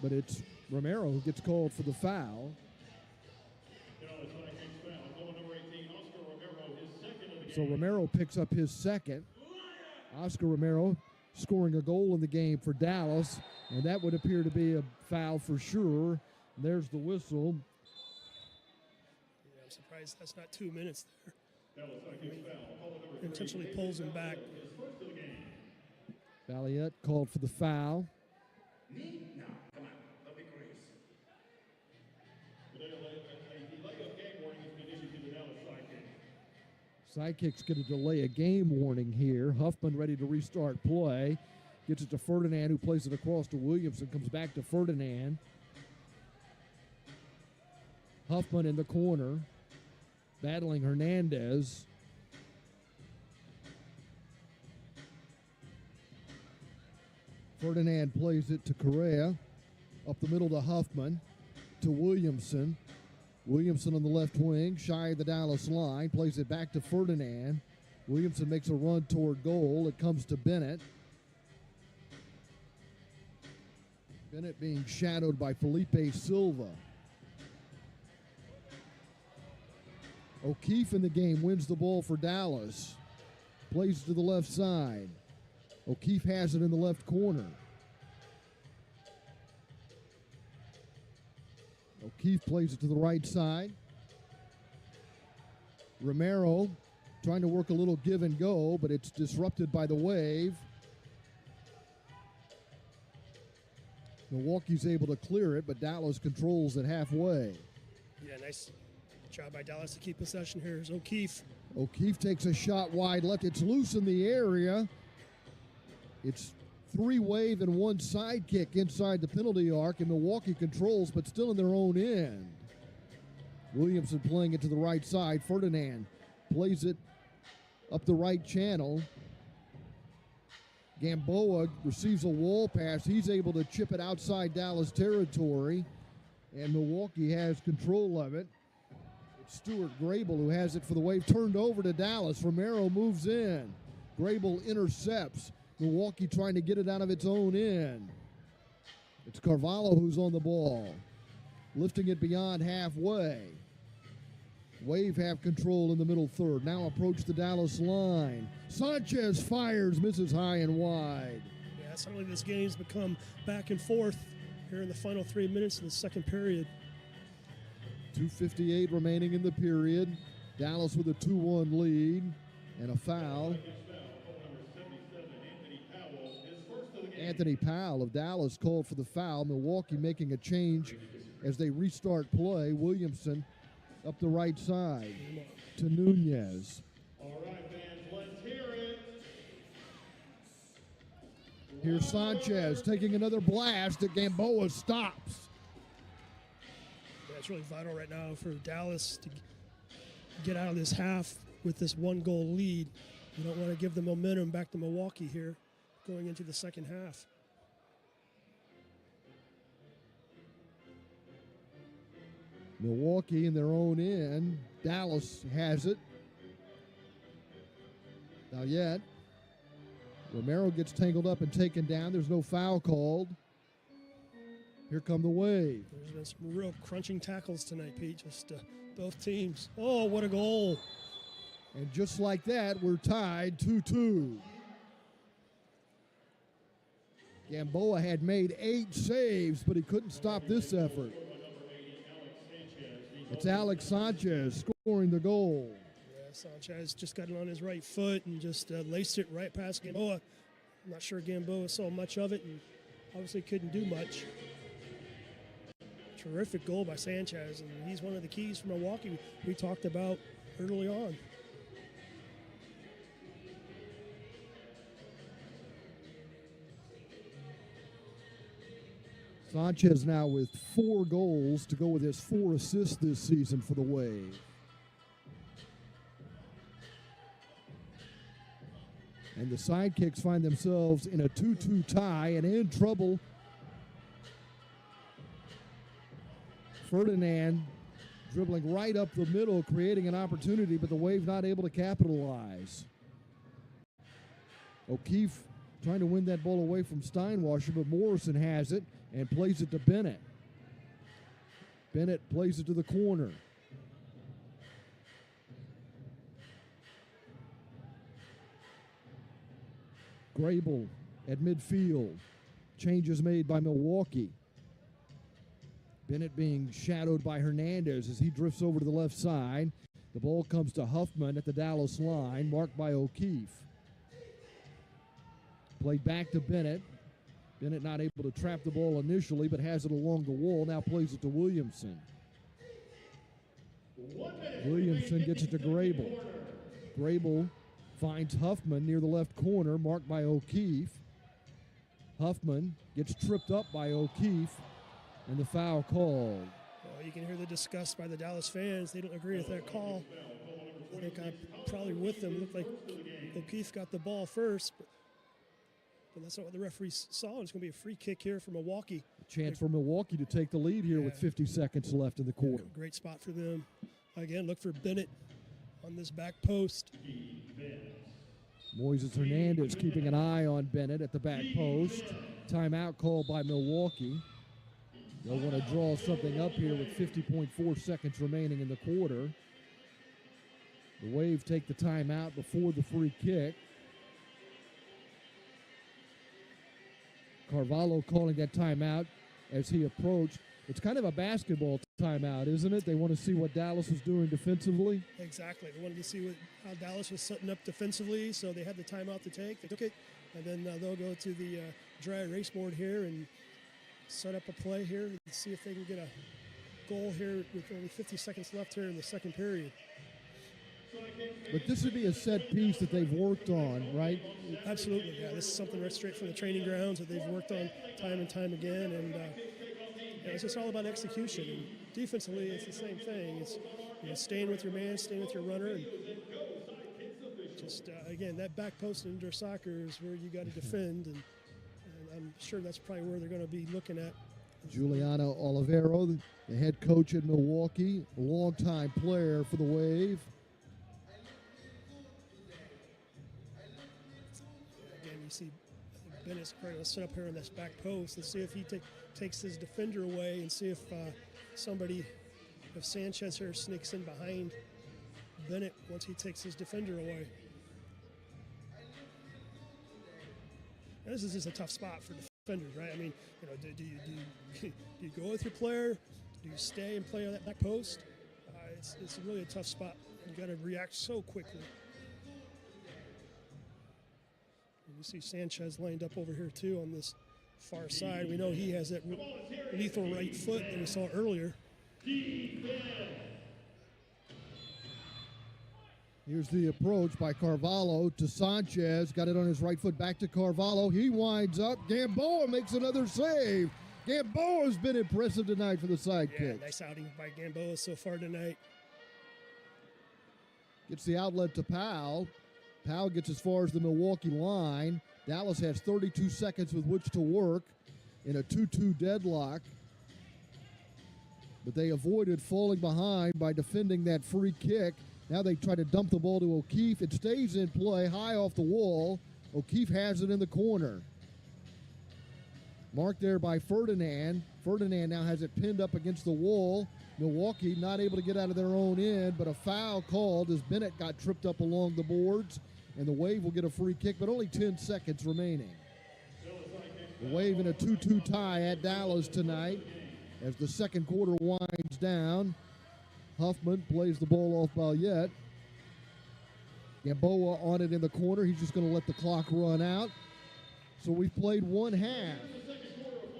But it's Romero who gets called for the foul. So Romero picks up his second. Oscar Romero scoring a goal in the game for Dallas, and that would appear to be a foul for sure. There's the whistle. Yeah, I'm surprised that's not 2 minutes there. Intentionally pulls him back. Valiette called for the foul. Sidekicks get a delay a game warning here. Huffman ready to restart play. Gets it to Ferdinand, who plays it across to Williamson. Comes back to Ferdinand. Huffman in the corner. Battling Hernandez. Ferdinand plays it to Correa. Up the middle to Huffman. To Williamson. Williamson on the left wing, shy of the Dallas line. Plays it back to Ferdinand. Williamson makes a run toward goal. It comes to Bennett. Bennett being shadowed by Felipe Silva. O'Keefe in the game wins the ball for Dallas. Plays to the left side. O'Keefe has it in the left corner. O'Keefe plays it to the right side. Romero trying to work a little give and go, but it's disrupted by the Wave. Milwaukee's able to clear it, but Dallas controls it halfway. Yeah, nice job by Dallas to keep possession here. Here's O'Keefe. O'Keefe takes a shot wide left. It's loose in the area. It's 3 Wave and 1 sidekick inside the penalty arc, and Milwaukee controls, but still in their own end. Williamson playing it to the right side. Ferdinand plays it up the right channel. Gamboa receives a wall pass. He's able to chip it outside Dallas territory, and Milwaukee has control of it. It's Stuart Grable who has it for the Wave. Turned over to Dallas. Romero moves in. Grable intercepts. Milwaukee trying to get it out of its own end. It's Carvalho who's on the ball, lifting it beyond halfway. Wave have control in the middle third. Now approach the Dallas line. Sanchez fires, misses high and wide. Yeah, suddenly this game's become back and forth here in the final 3 minutes of the second period. 2:58 remaining in the period. Dallas with a 2-1 lead and a foul. Anthony Powell of Dallas called for the foul. Milwaukee making a change as they restart play. Williamson up the right side to Nunez. All right, fans, let's hear it. Here's Sanchez taking another blast that Gamboa stops. Yeah, it's really vital right now for Dallas to get out of this half with this 1-goal lead. You don't want to give the momentum back to Milwaukee here going into the second half. Milwaukee in their own end. Dallas has it. Now yet, Romero gets tangled up and taken down. There's no foul called. Here come the Wave. There's been some real crunching tackles tonight, Pete. Just both teams. Oh, what a goal. And just like that, we're tied 2-2. Gamboa had made 8 saves, but he couldn't stop this effort. It's Alex Sanchez scoring the goal. Yeah, Sanchez just got it on his right foot and just laced it right past Gamboa. I'm not sure Gamboa saw much of it and obviously couldn't do much. Terrific goal by Sanchez, and he's one of the keys for Milwaukee we talked about early on. Sanchez now with 4 goals to go with his 4 assists this season for the Wave. And the Sidekicks find themselves in a 2-2 tie and in trouble. Ferdinand dribbling right up the middle, creating an opportunity, but the Wave not able to capitalize. O'Keefe trying to win that ball away from Steinwasser, but Morrison has it and plays it to Bennett. Bennett plays it to the corner. Grable at midfield. Changes made by Milwaukee. Bennett being shadowed by Hernandez as he drifts over to the left side. The ball comes to Huffman at the Dallas line, marked by O'Keefe. Played back to Bennett. Bennett not able to trap the ball initially, but has it along the wall. Now plays it to Williamson. Williamson gets it to Grable. Grable finds Huffman near the left corner, marked by O'Keefe. Huffman gets tripped up by O'Keefe, and the foul called. Well, you can hear the disgust by the Dallas fans. They don't agree with that call. I think I'm probably with them. Looked like O'Keefe got the ball first, but but that's not what the referees saw. It's going to be a free kick here for Milwaukee. A chance for Milwaukee to take the lead here with 50 seconds left in the quarter. Great spot for them. Again, look for Bennett on this back post. Moises Hernandez keeping an eye on Bennett at the back post. Timeout called by Milwaukee. They'll want to draw something up here with 50.4 seconds remaining in the quarter. The Wave take the timeout before the free kick. Carvalho calling that timeout as he approached. It's kind of a basketball timeout, isn't it? They want to see what Dallas was doing defensively. Exactly. They wanted to see how Dallas was setting up defensively, so they had the timeout to take. They took it, and then they'll go to the dry erase board here and set up a play here and see if they can get a goal here with only 50 seconds left here in the second period. But this would be a set piece that they've worked on, right? Absolutely, yeah. This is something right straight from the training grounds that they've worked on time and time again, and it's just all about execution. And defensively, it's the same thing. It's staying with your man, staying with your runner, and just again, that back post in indoor soccer is where you got to defend, and I'm sure that's probably where they're going to be looking at. Giuliano Olivero, the head coach at Milwaukee, a longtime player for the Wave. Again, you see Bennett's going to set up here on this back post and see if he takes his defender away and see if if Sanchez here sneaks in behind Bennett once he takes his defender away. Now, this is just a tough spot for defenders, right? I mean, do you go with your player? Do you stay and play on that back post? It's really a tough spot. You got to react so quickly. And you see Sanchez lined up over here too on this far side. We know he has that lethal right foot that we saw earlier. Here's the approach by Carvalho to Sanchez. Got it on his right foot, back to Carvalho. He winds up. Gamboa makes another save. Gamboa's been impressive tonight for the sidekick. Nice outing by Gamboa so far tonight. Gets the outlet to Powell. Powell gets as far as the Milwaukee line. Dallas has 32 seconds with which to work in a 2-2 deadlock. But they avoided falling behind by defending that free kick. Now they try to dump the ball to O'Keefe. It stays in play, high off the wall. O'Keefe has it in the corner. Marked there by Ferdinand. Ferdinand now has it pinned up against the wall. Milwaukee not able to get out of their own end, but a foul called as Bennett got tripped up along the boards. And the Wave will get a free kick, but only 10 seconds remaining. The Wave in a 2-2 tie at Dallas tonight as the second quarter winds down. Huffman plays the ball off Balliet. Gamboa on it in the corner. He's just going to let the clock run out. So we've played one half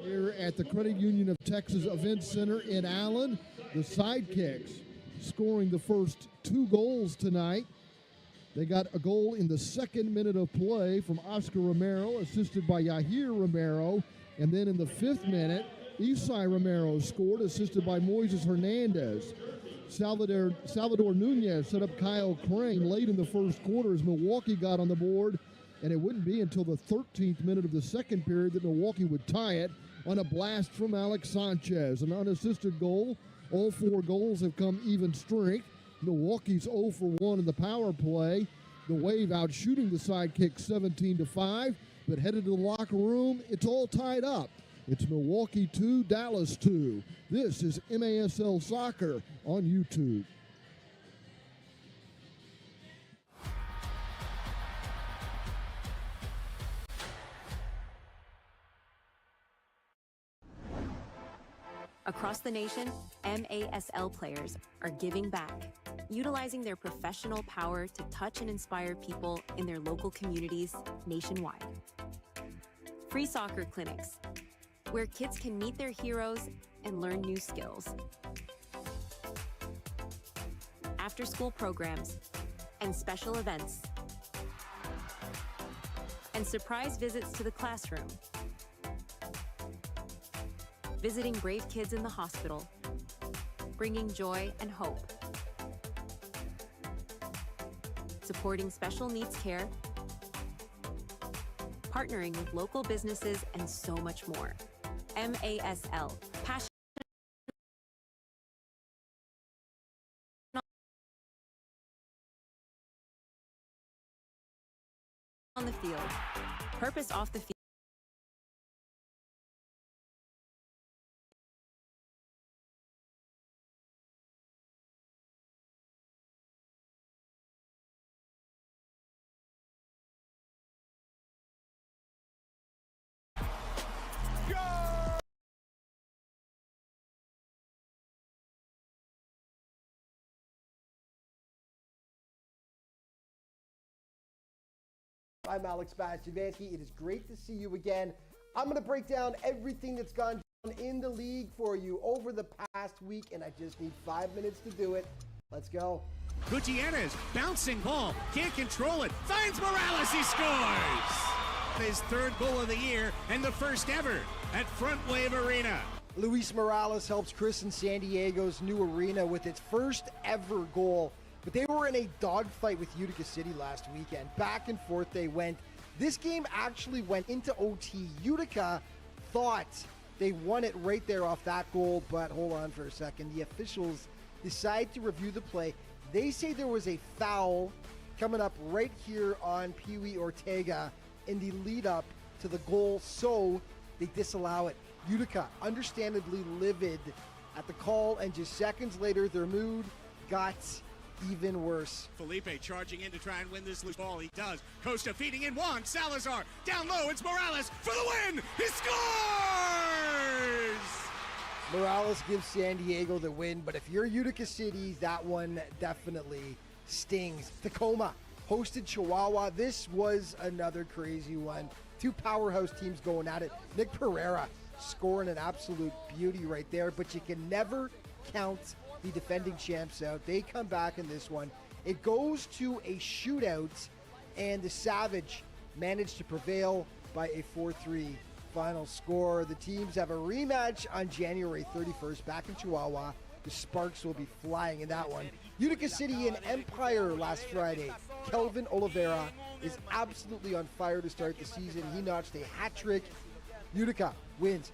here at the Credit Union of Texas Event Center in Allen. The Sidekicks scoring the first 2 goals tonight. They got a goal in the second minute of play from Oscar Romero, assisted by Yahir Romero. And then in the 5th minute, Isai Romero scored, assisted by Moises Hernandez. Salvador Nunez set up Kyle Crane late in the first quarter as Milwaukee got on the board, and it wouldn't be until the 13th minute of the second period that Milwaukee would tie it on a blast from Alex Sanchez. An unassisted goal. All 4 goals have come even strength. Milwaukee's 0 for 1 in the power play. The Wave out shooting the Sidekick 17-5, but headed to the locker room, it's all tied up. It's Milwaukee 2, Dallas 2. This is MASL Soccer on YouTube. Across the nation, MASL players are giving back, utilizing their professional power to touch and inspire people in their local communities nationwide. Free soccer clinics, where kids can meet their heroes and learn new skills. After-school programs and special events. And surprise visits to the classroom. Visiting brave kids in the hospital, bringing joy and hope. Supporting special needs care. partnering with local businesses, and so much more. MASL, passion on the field, purpose off the field. I'm Alex Bastivansky. It is great to see you again. I'm going to break down everything that's gone down in the league for you over the past week, and I just need 5 minutes to do it. Let's go. Gutierrez, bouncing ball, can't control it, finds Morales, he scores! His third goal of the year and the first ever at Front Wave Arena. Luis Morales helps Chris in San Diego's new arena with its first ever goal. But they were in a dogfight with Utica City last weekend. Back and forth they went. This game actually went into OT. Utica thought they won it right there off that goal, but hold on for a second. The officials decide to review the play. They say there was a foul coming up right here on Pee Wee Ortega in the lead up to the goal, so they disallow it. Utica, understandably livid at the call, and just seconds later, their mood got even worse. Felipe charging in to try and win this loose ball. He does. Costa feeding in Juan Salazar. Down low, it's Morales for the win. He scores! Morales gives San Diego the win, but if you're Utica City, that one definitely stings. Tacoma hosted Chihuahua. This was another crazy one. Two powerhouse teams going at it. Nick Pereira scoring an absolute beauty right there, but you can never count the defending champs out. They come back in this one. It goes to a shootout, and the Savage managed to prevail by a 4-3 final score. The teams have a rematch on January 31st back in Chihuahua. The Sparks will be flying in that one. Utica City and Empire last Friday. Kelvin Oliveira is absolutely on fire to start the season. He notched a hat trick. Utica wins.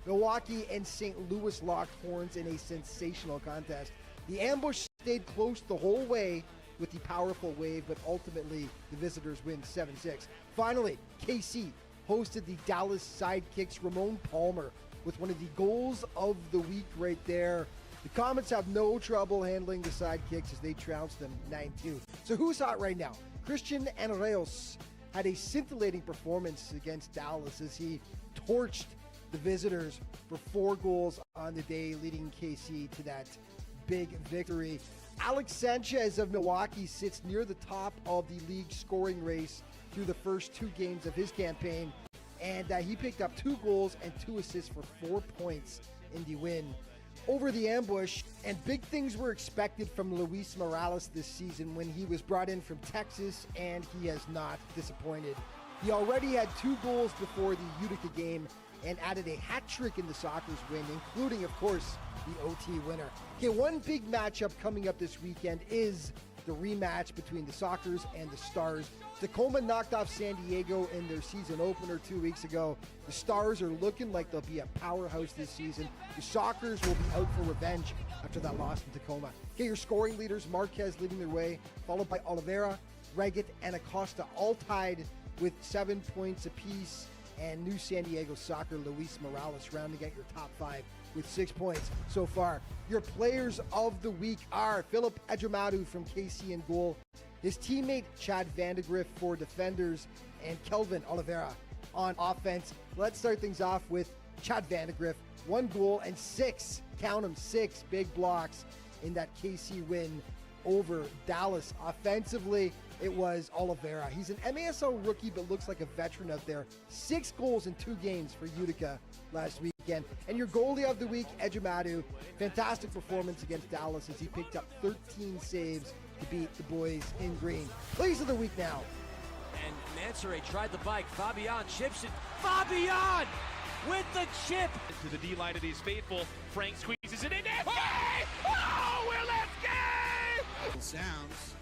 Milwaukee and St. Louis locked horns in a sensational contest. The ambush stayed close the whole way with the powerful Wave, but ultimately the visitors win 7-6. Finally, KC hosted the Dallas Sidekicks. Ramon Palmer with one of the goals of the week right there. The Comets have no trouble handling the Sidekicks as they trounced them 9-2. So who's hot right now? Christian Enreos had a scintillating performance against Dallas as he torched the visitors for 4 goals on the day, leading KC to that big victory. Alex Sanchez of Milwaukee sits near the top of the league scoring race through the first 2 games of his campaign, and he picked up 2 goals and 2 assists for 4 points in the win over the ambush. And big things were expected from Luis Morales this season when he was brought in from Texas, and he has not disappointed. He already had 2 goals before the Utica game and added a hat trick in the Sockers win, including, of course, the OT winner. Okay, one big matchup coming up this weekend is the rematch between the Sockers and the Stars. Tacoma knocked off San Diego in their season opener 2 weeks ago. The Stars are looking like they'll be a powerhouse this season. The Sockers will be out for revenge after that loss in Tacoma. Okay, your scoring leaders, Marquez leading their way, followed by Oliveira, Reggett, and Acosta, all tied with 7 points apiece. And new San Diego Soccer, Luis Morales, rounding out your top 5 with 6 points so far. Your players of the week are Philip Edramadu from KC in goal, his teammate Chad Vandegrift for defenders, and Kelvin Oliveira on offense. Let's start things off with Chad Vandegrift. 1 goal and 6, count them, 6 big blocks in that KC win over Dallas. Offensively, it was Oliveira. He's an MASL rookie, but looks like a veteran out there. 6 goals in 2 games for Utica last weekend. And your goalie of the week, Edramadu. Fantastic performance against Dallas as he picked up 13 saves to beat the boys in green. Plays of the week now. And Mansouri tried the bike. Fabian chips it. Fabian with the chip. To the D-line of these faithful. Frank squeezes it in. FK! Oh, we're left game! Sounds.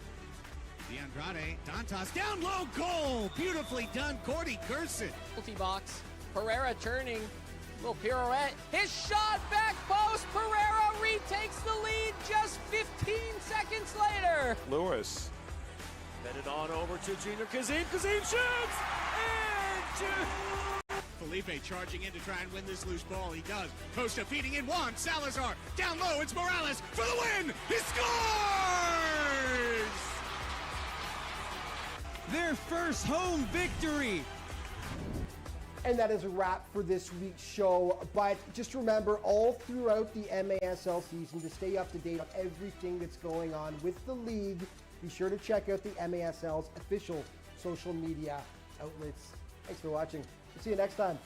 DeAndrade, Dantas, down low, goal! Beautifully done, Cordy Gerson. Penalty box. Pereira turning. Little pirouette. His shot, back post. Pereira retakes the lead just 15 seconds later. Lewis. Fed it on over to Junior Kazim. Kazim shoots! And Felipe charging in to try and win this loose ball. He does. Costa feeding in Juan Salazar. Down low, it's Morales for the win! He scores! Their first home victory. And that is a wrap for this week's show. But just remember, all throughout the MASL season, to stay up to date on everything that's going on with the league, be sure to check out the MASL's official social media outlets. Thanks for watching. We'll see you next time.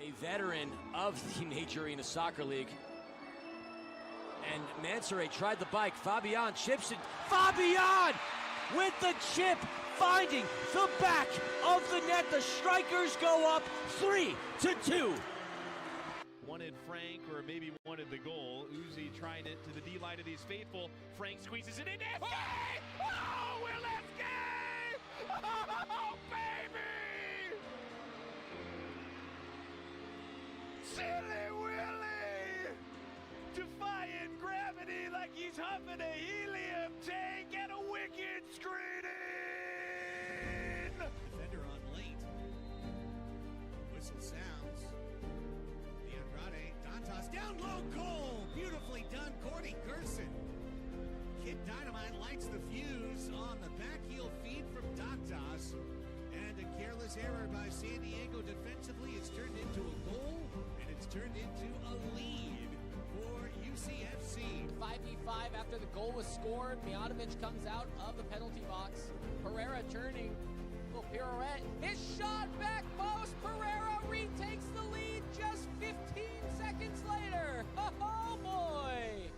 A veteran of the Major Arena Soccer League. And Mansour tried the bike. Fabian chips it. Fabian with the chip, finding the back of the net. The strikers go up 3-2. Wanted Frank, or maybe wanted the goal. Uzi tried it to the D line of these faithful. Frank squeezes it in. Oh, Will Escape! Oh, baby! Silly Willie! Defying gravity like he's huffing a helium tank and a wicked screening! Defender on late. Whistle sounds. DeAndrade, Dantas, down low, goal! Beautifully done, Cordy Gerson. Kid Dynamite lights the fuse on the back heel feed from Dantas. And a careless error by San Diego defensively is turned into a goal, and it's turned into a lead for UCFC. 5v5 after the goal was scored. Mijatovic comes out of the penalty box. Pereira turning. Little pirouette. His shot, back post. Pereira retakes the lead just 15 seconds later. Oh boy!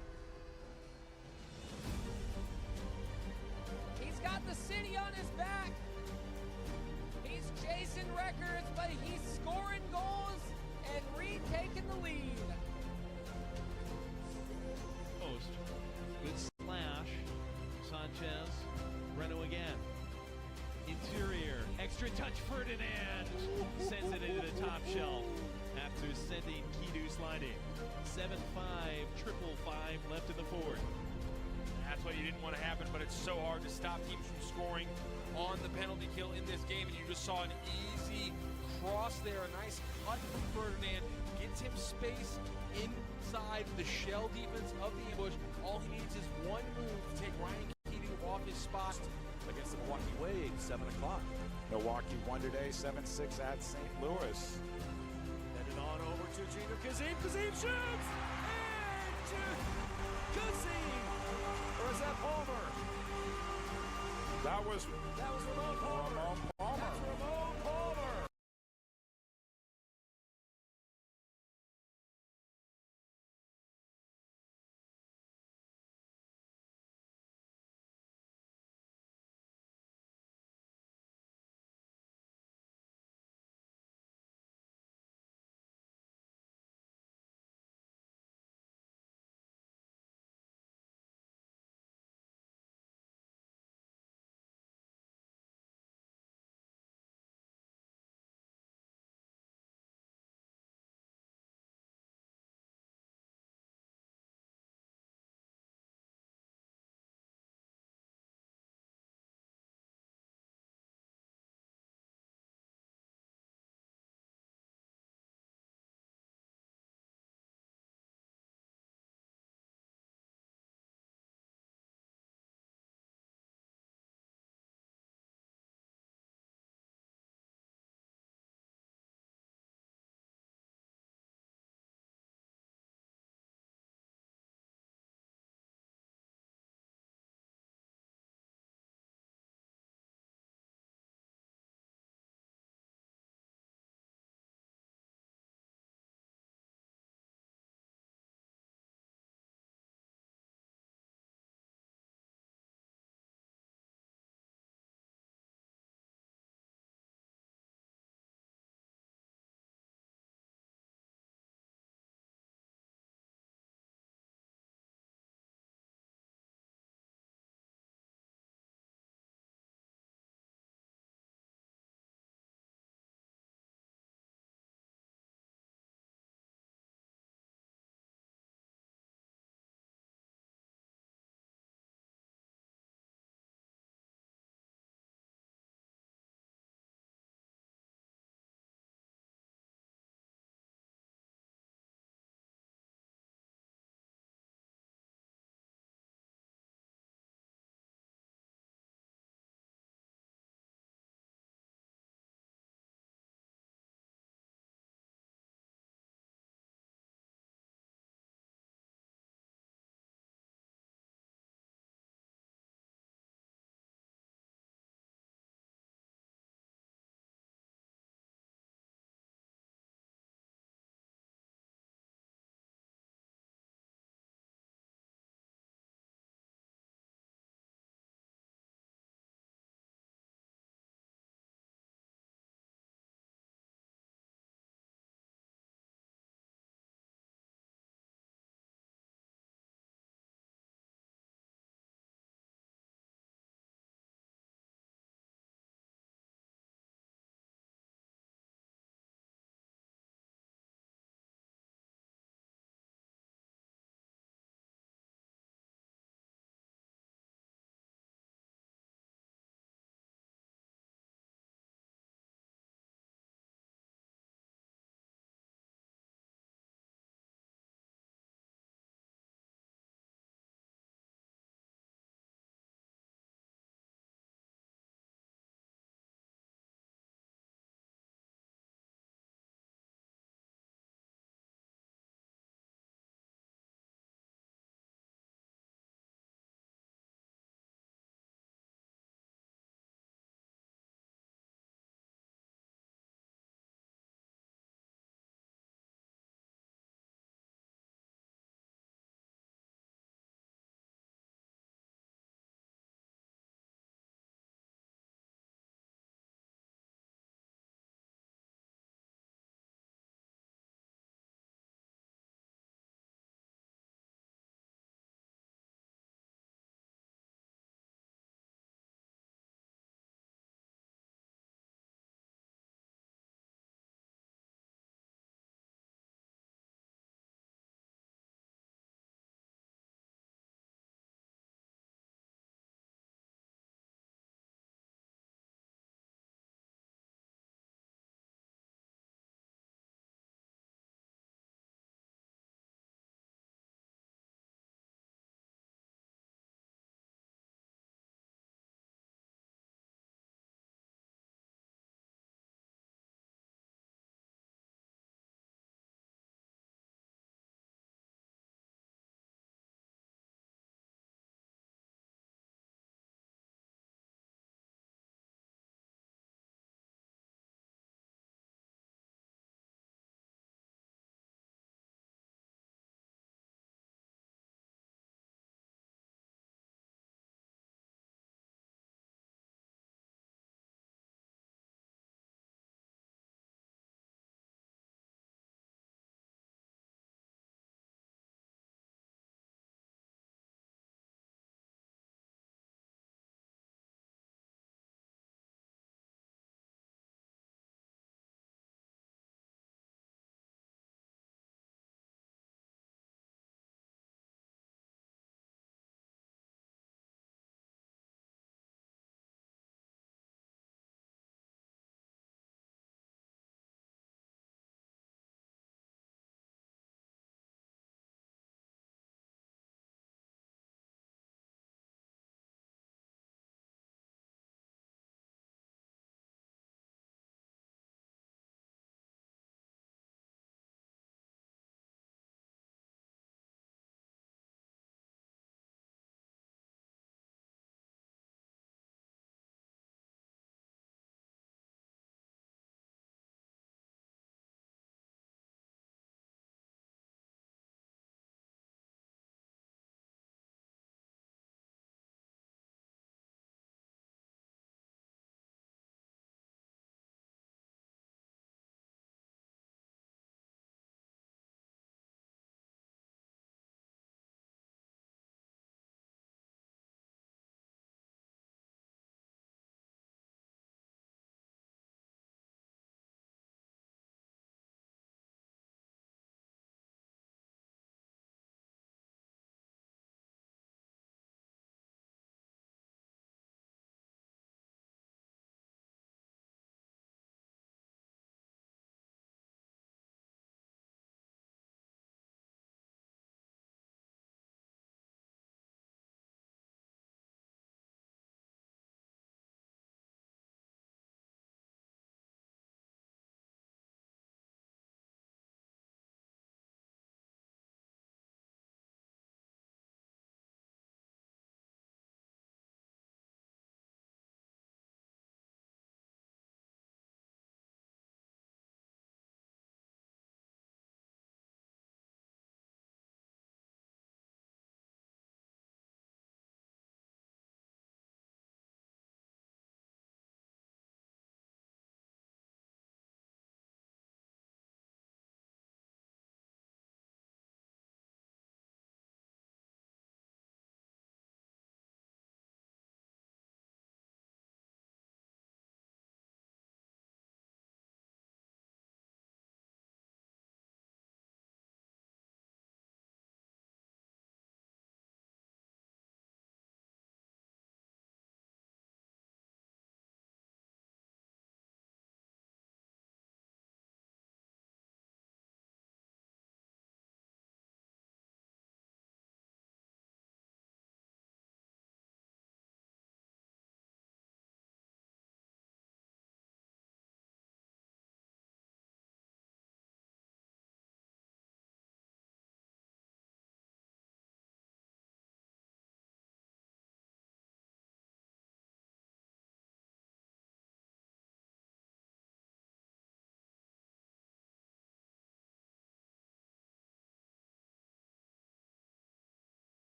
He's got the city broken records, but he's scoring goals and retaking the lead. Post. Good slash. Sanchez. Breno again. Interior. Extra touch. Ferdinand sends it into the top shelf after sending Kidu sliding. 7-5, 5-5 left in the fourth. That's what you didn't want to happen, but it's so hard to stop teams from scoring on the penalty kill in this game, and you just saw an easy cross there, a nice cut from Ferdinand, gets him space inside the shell defense of the ambush. All he needs is one move to take Ryan Keating off his spot. Against the Milwaukee Wave, 7 o'clock. Milwaukee won today, 7-6 at St. Louis. Headed on over to Junior Kazim. Kazim shoots! And Kazim! Or is that Palmer? That was Ramon Palmer.